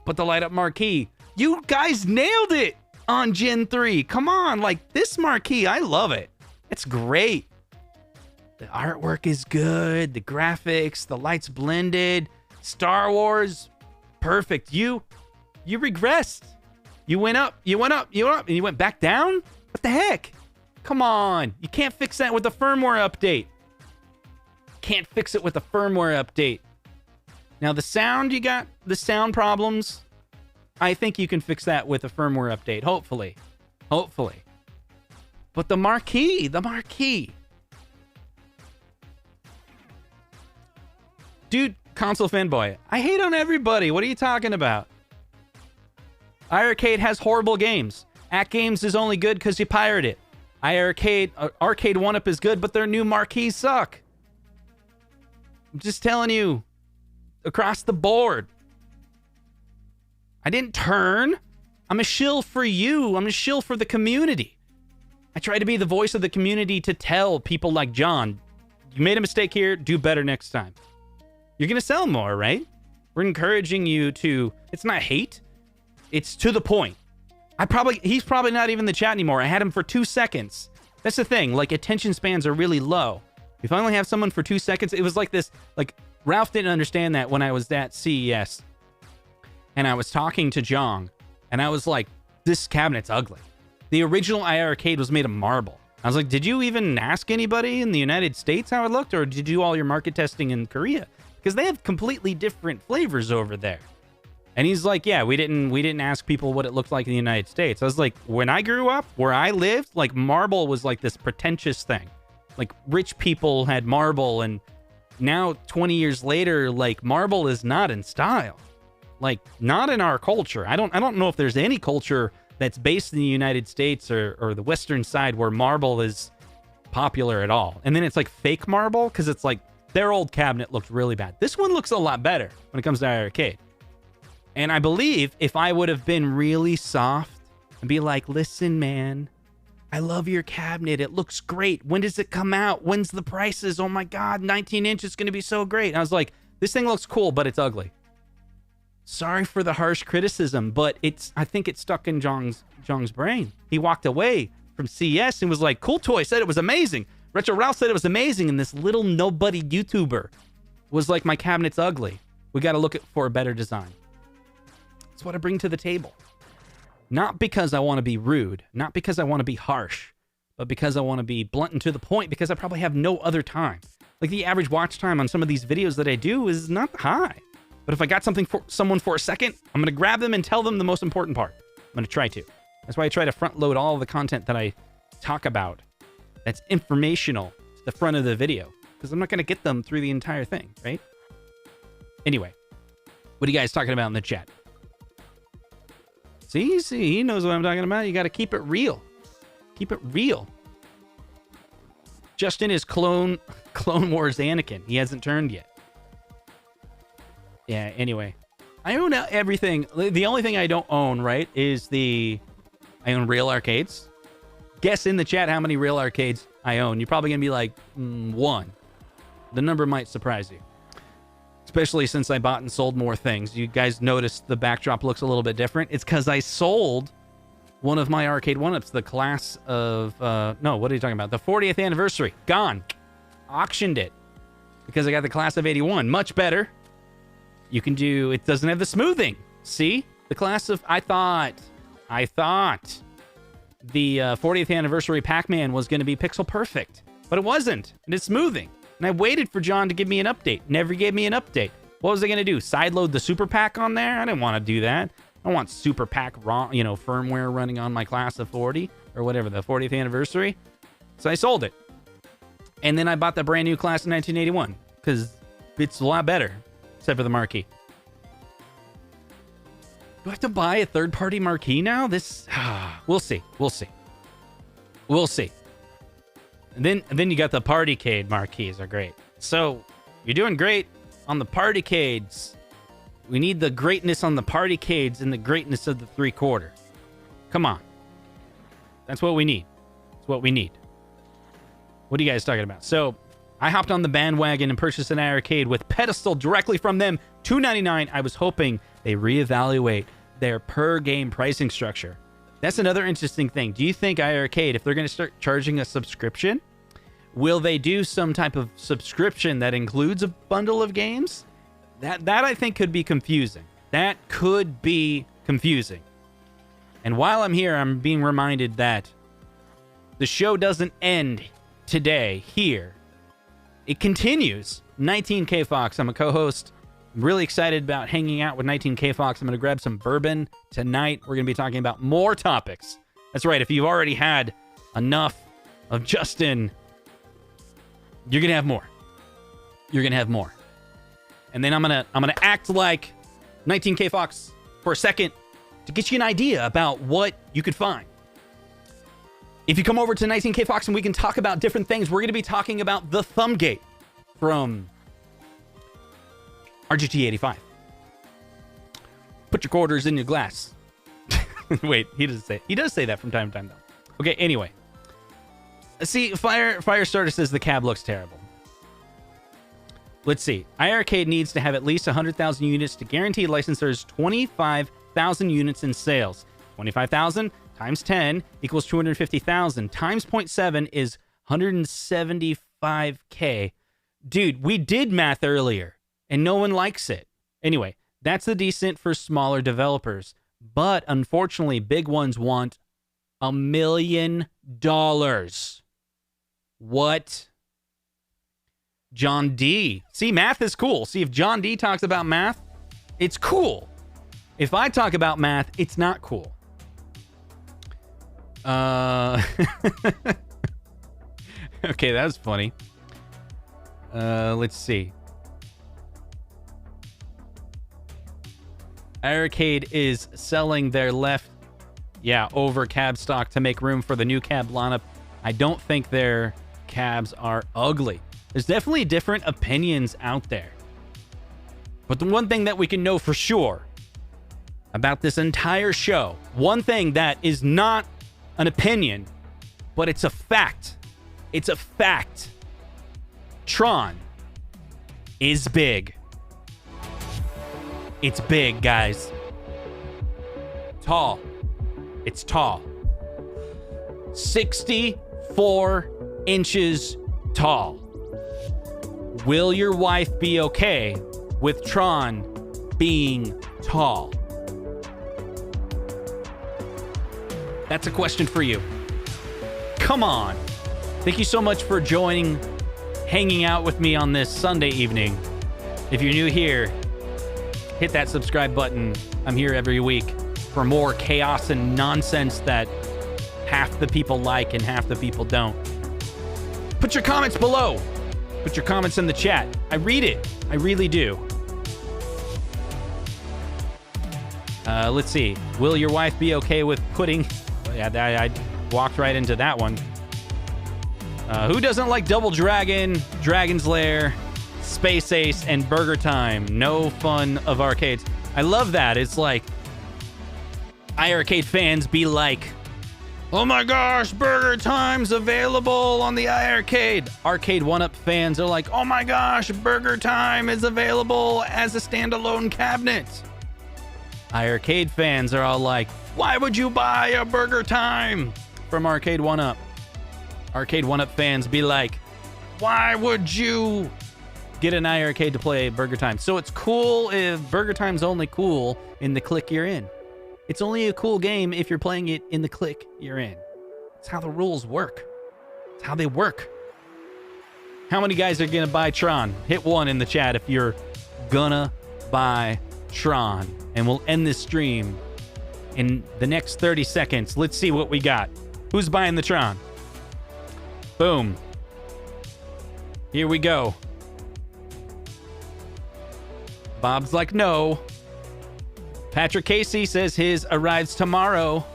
S1: But the light up marquee. You guys nailed it on Gen 3. Come on. Like, this marquee, I love it. It's great. The artwork is good. The graphics, the lights blended. Star Wars, perfect. You regressed. You went up, and you went back down? What the heck? Come on. You can't fix that with a firmware update. Can't fix it with a firmware update. Now, the sound, you got the sound problems. I think you can fix that with a firmware update, hopefully. Hopefully. But the marquee. Dude, console fanboy, I hate on everybody. What are you talking about? iArcade has horrible games. AtGames is only good because you pirate it. Arcade1Up is good, but their new marquees suck. I'm just telling you. Across the board. I didn't turn. I'm a shill for you. I'm a shill for the community. I try to be the voice of the community to tell people like John, you made a mistake here, do better next time. You're going to sell more, right? We're encouraging you to... It's not hate. It's to the point. He's probably not even in the chat anymore. I had him for 2 seconds. That's the thing. Like, attention spans are really low. If I only have someone for 2 seconds, it was like this. Like, Ralph didn't understand that when I was at CES. And I was talking to John. And I was like, this cabinet's ugly. The original iArcade was made of marble. I was like, did you even ask anybody in the United States how it looked? Or did you do all your market testing in Korea? Because they have completely different flavors over there. And he's like, yeah, we didn't ask people what it looked like in the United States. I was like, when I grew up, where I lived, like, marble was like this pretentious thing. Like, rich people had marble, and now 20 years later, like, marble is not in style. Like, not in our culture. I don't know if there's any culture that's based in the United States or the Western side where marble is popular at all. And then it's like fake marble, because it's like their old cabinet looked really bad. This one looks a lot better when it comes to iArcade. And I believe if I would have been really soft and be like, listen, man, I love your cabinet. It looks great. When does it come out? When's the prices? Oh my God, 19 inch is going to be so great. And I was like, this thing looks cool, but it's ugly. Sorry for the harsh criticism, but I think it stuck in Zhong's brain. He walked away from CES and was like, cool toy, said it was amazing. Retro Ralph said it was amazing. And this little nobody YouTuber was like, my cabinet's ugly. We got to look for a better design. That's what I bring to the table. Not because I want to be rude, not because I want to be harsh, but because I want to be blunt and to the point, because I probably have no other time. Like, the average watch time on some of these videos that I do is not high. But if I got something for someone for a second, I'm going to grab them and tell them the most important part. I'm going to try to. That's why I try to front load all the content that I talk about that's informational to the front of the video, because I'm not going to get them through the entire thing, right? Anyway, what are you guys talking about in the chat? See, he knows what I'm talking about. You got to keep it real. Keep it real. Justin is Clone Wars Anakin. He hasn't turned yet. Yeah, anyway. I own everything. The only thing I don't own, right, is I own real arcades. Guess in the chat how many real arcades I own. You're probably going to be like, 1. The number might surprise you. Especially since I bought and sold more things. You guys noticed the backdrop looks a little bit different. It's because I sold one of my Arcade1Ups, the class of... no, what are you talking about? The 40th anniversary. Gone. Auctioned it. Because I got the class of 81. Much better. You can do... It doesn't have the smoothing. See? The class of... I thought the 40th anniversary Pac-Man was going to be pixel perfect. But it wasn't. And it's smoothing. And I waited for John to give me an update. Never gave me an update. What was I going to do? Sideload the Super Pack on there? I didn't want to do that. I don't want Super Pack firmware running on my class of 40 or whatever, the 40th anniversary. So I sold it. And then I bought the brand new class in 1981 because it's a lot better, except for the marquee. Do I have to buy a third-party marquee now? We'll see. And then you got the Partycade marquees are great. So you're doing great on the Partycades. We need the greatness on the Partycades and the greatness of the 3/4. Come on. That's what we need. What are you guys talking about? So I hopped on the bandwagon and purchased an Arcade with pedestal directly from them, $2.99. I was hoping they reevaluate their per game pricing structure. That's another interesting thing. Do you think iArcade, if they're going to start charging a subscription, will they do some type of subscription that includes a bundle of games? That I think could be confusing. And while I'm here, I'm being reminded that the show doesn't end today here. It continues. 19K Fox. I'm a co-host. I'm really excited about hanging out with 19K Fox. I'm going to grab some bourbon tonight. We're going to be talking about more topics. That's right. If you've already had enough of Justin, you're going to have more. And then I'm going to act like 19K Fox for a second to get you an idea about what you could find. If you come over to 19K Fox and we can talk about different things, we're going to be talking about the Thumbgate from RGT 85. Put your quarters in your glass. Wait, he does say that from time to time, though. Okay, anyway. See, Firestarter says the cab looks terrible. Let's see. iArcade needs to have at least 100,000 units to guarantee licensors 25,000 units in sales. 25,000 times 10 equals 250,000. Times 0.7 is 175K. Dude, we did math earlier, and no one likes it. Anyway, that's the decent for smaller developers. But unfortunately, big ones want $1 million. What? John D. See, math is cool. See, if John D talks about math, it's cool. If I talk about math, it's not cool. Okay, that was funny. Let's see. Arcade is selling their over cab stock to make room for the new cab lineup. I don't think their cabs are ugly. There's definitely different opinions out there. But the one thing that we can know for sure about this entire show, one thing that is not an opinion, but it's a fact. It's a fact. Tron is big. It's big, guys. Tall. It's tall. 64 inches tall. Will your wife be okay with Tron being tall? That's a question for you. Come on. Thank you so much for hanging out with me on this Sunday evening. If you're new here, hit that subscribe button. I'm here every week for more chaos and nonsense that half the people like and half the people don't. Put your comments below. Put your comments in the chat. I read it. I really do. Let's see. Will your wife be okay with putting... Yeah, I walked right into that one. Who doesn't like Double Dragon, Dragon's Lair, Space Ace, and Burger Time? No fun of arcades. I love that. It's like iArcade fans be like, oh my gosh, Burger Time's available on the iArcade. Arcade1Up fans are like, oh my gosh, Burger Time is available as a standalone cabinet. iArcade fans are all like, why would you buy a Burger Time from Arcade1Up? Arcade1Up fans be like, why would you get an iArcade to play Burger Time? So it's cool if Burger Time's only cool in the clique you're in. It's only a cool game if you're playing it in the clique you're in. It's how the rules work. It's how they work. How many guys are going to buy Tron? Hit 1 in the chat if you're gonna buy Tron. And we'll end this stream in the next 30 seconds. Let's see what we got. Who's buying the Tron? Boom. Here we go. Bob's like, no. Patrick Casey says his arrives tomorrow.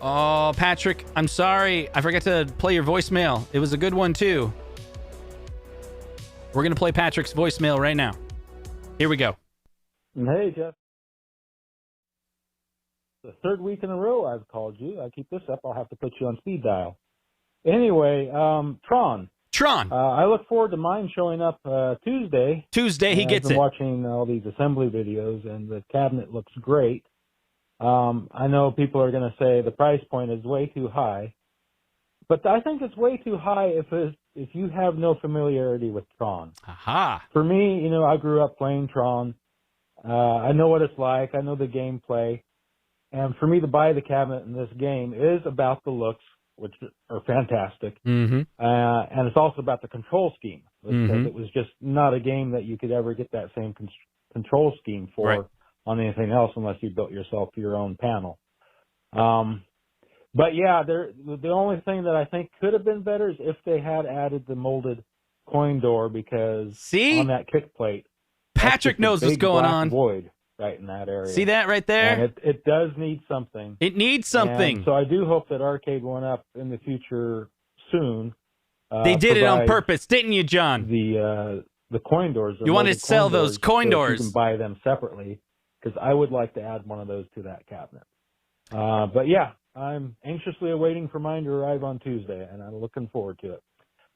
S1: Oh, Patrick, I'm sorry. I forgot to play your voicemail. It was a good one, too. We're going to play Patrick's voicemail right now. Here we go.
S5: Hey, Jeff. The third week in a row I've called you. I keep this up, I'll have to put you on speed dial. Anyway, Tron. I look forward to mine showing up Tuesday.
S1: He gets it.
S5: I've been watching all these assembly videos, and the cabinet looks great. I know people are going to say the price point is way too high, but I think it's way too high if you have no familiarity with Tron.
S1: Aha.
S5: For me, you know, I grew up playing Tron. I know what it's like. I know the gameplay. And for me to buy the cabinet in this game is about the looks, which are fantastic.
S1: Mm-hmm.
S5: And it's also about the control scheme. Because it was just not a game that you could ever get that same control scheme for on anything else unless you built yourself your own panel. But yeah, the only thing that I think could have been better is if they had added the molded coin door, because on that kick plate,
S1: Patrick knows what's going on.
S5: Void right in that area.
S1: See that right there?
S5: And it does need something.
S1: It needs something.
S2: And
S5: so I do hope that Arcade1Up in the future soon.
S1: They did it on purpose, didn't you, John?
S5: The coin doors.
S1: You want to sell those coin doors?
S5: You can buy them separately, because I would like to add one of those to that cabinet. But yeah, I'm anxiously awaiting for mine to arrive on Tuesday, and I'm looking forward to it.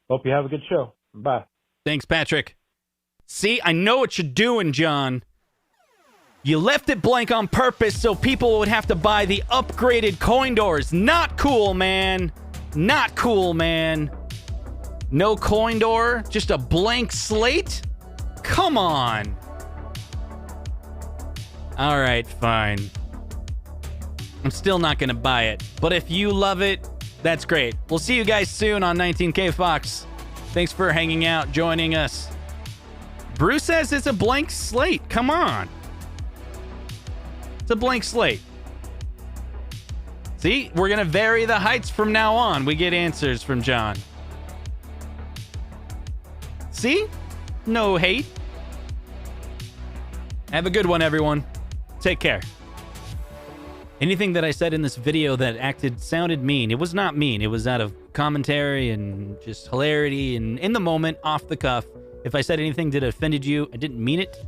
S5: Hope you have a good show. Bye.
S1: Thanks, Patrick. See, I know what you're doing, John. You left it blank on purpose so people would have to buy the upgraded coin doors. Not cool, man. Not cool, man. No coin door, just a blank slate? Come on. All right, fine. I'm still not going to buy it. But if you love it, that's great. We'll see you guys soon on 19K Fox. Thanks for hanging out, joining us. Bruce says it's a blank slate. Come on. It's a blank slate. See, we're going to vary the heights from now on. We get answers from John. See? No hate. Have a good one, everyone. Take care. Anything that I said in this video that sounded mean, it was not mean. It was out of commentary and just hilarity and in the moment, off the cuff. If I said anything that offended you, I didn't mean it.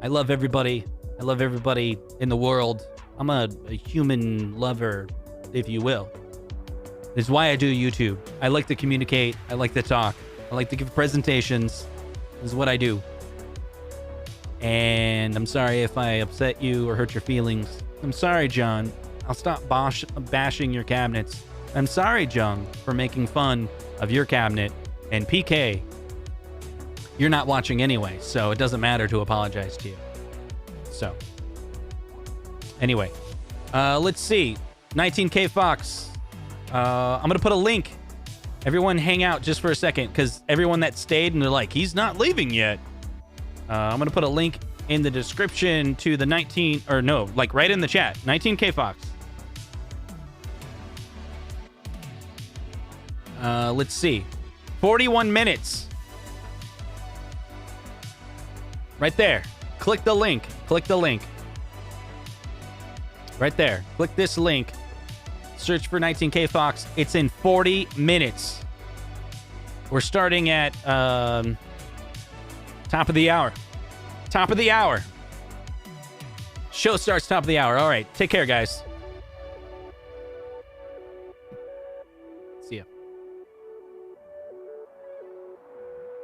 S1: I love everybody. I love everybody in the world. I'm a human lover, if you will. This is why I do YouTube. I like to communicate. I like to talk. I like to give presentations. This is what I do. And I'm sorry if I upset you or hurt your feelings. I'm sorry, John. I'll stop bashing your cabinets. I'm sorry, John, for making fun of your cabinet. And PK, you're not watching anyway, so it doesn't matter to apologize to you. So, anyway, let's see. 19K Fox. I'm going to put a link. Everyone hang out just for a second, because everyone that stayed and they're like, he's not leaving yet. I'm going to put a link in the description to the right in the chat. 19K Fox. Let's see. 41 minutes. Right there. Click the link. Click the link. Right there. Click this link. Search for 19K Fox. It's in 40 minutes. We're starting at top of the hour. Top of the hour. Show starts top of the hour. All right. Take care, guys.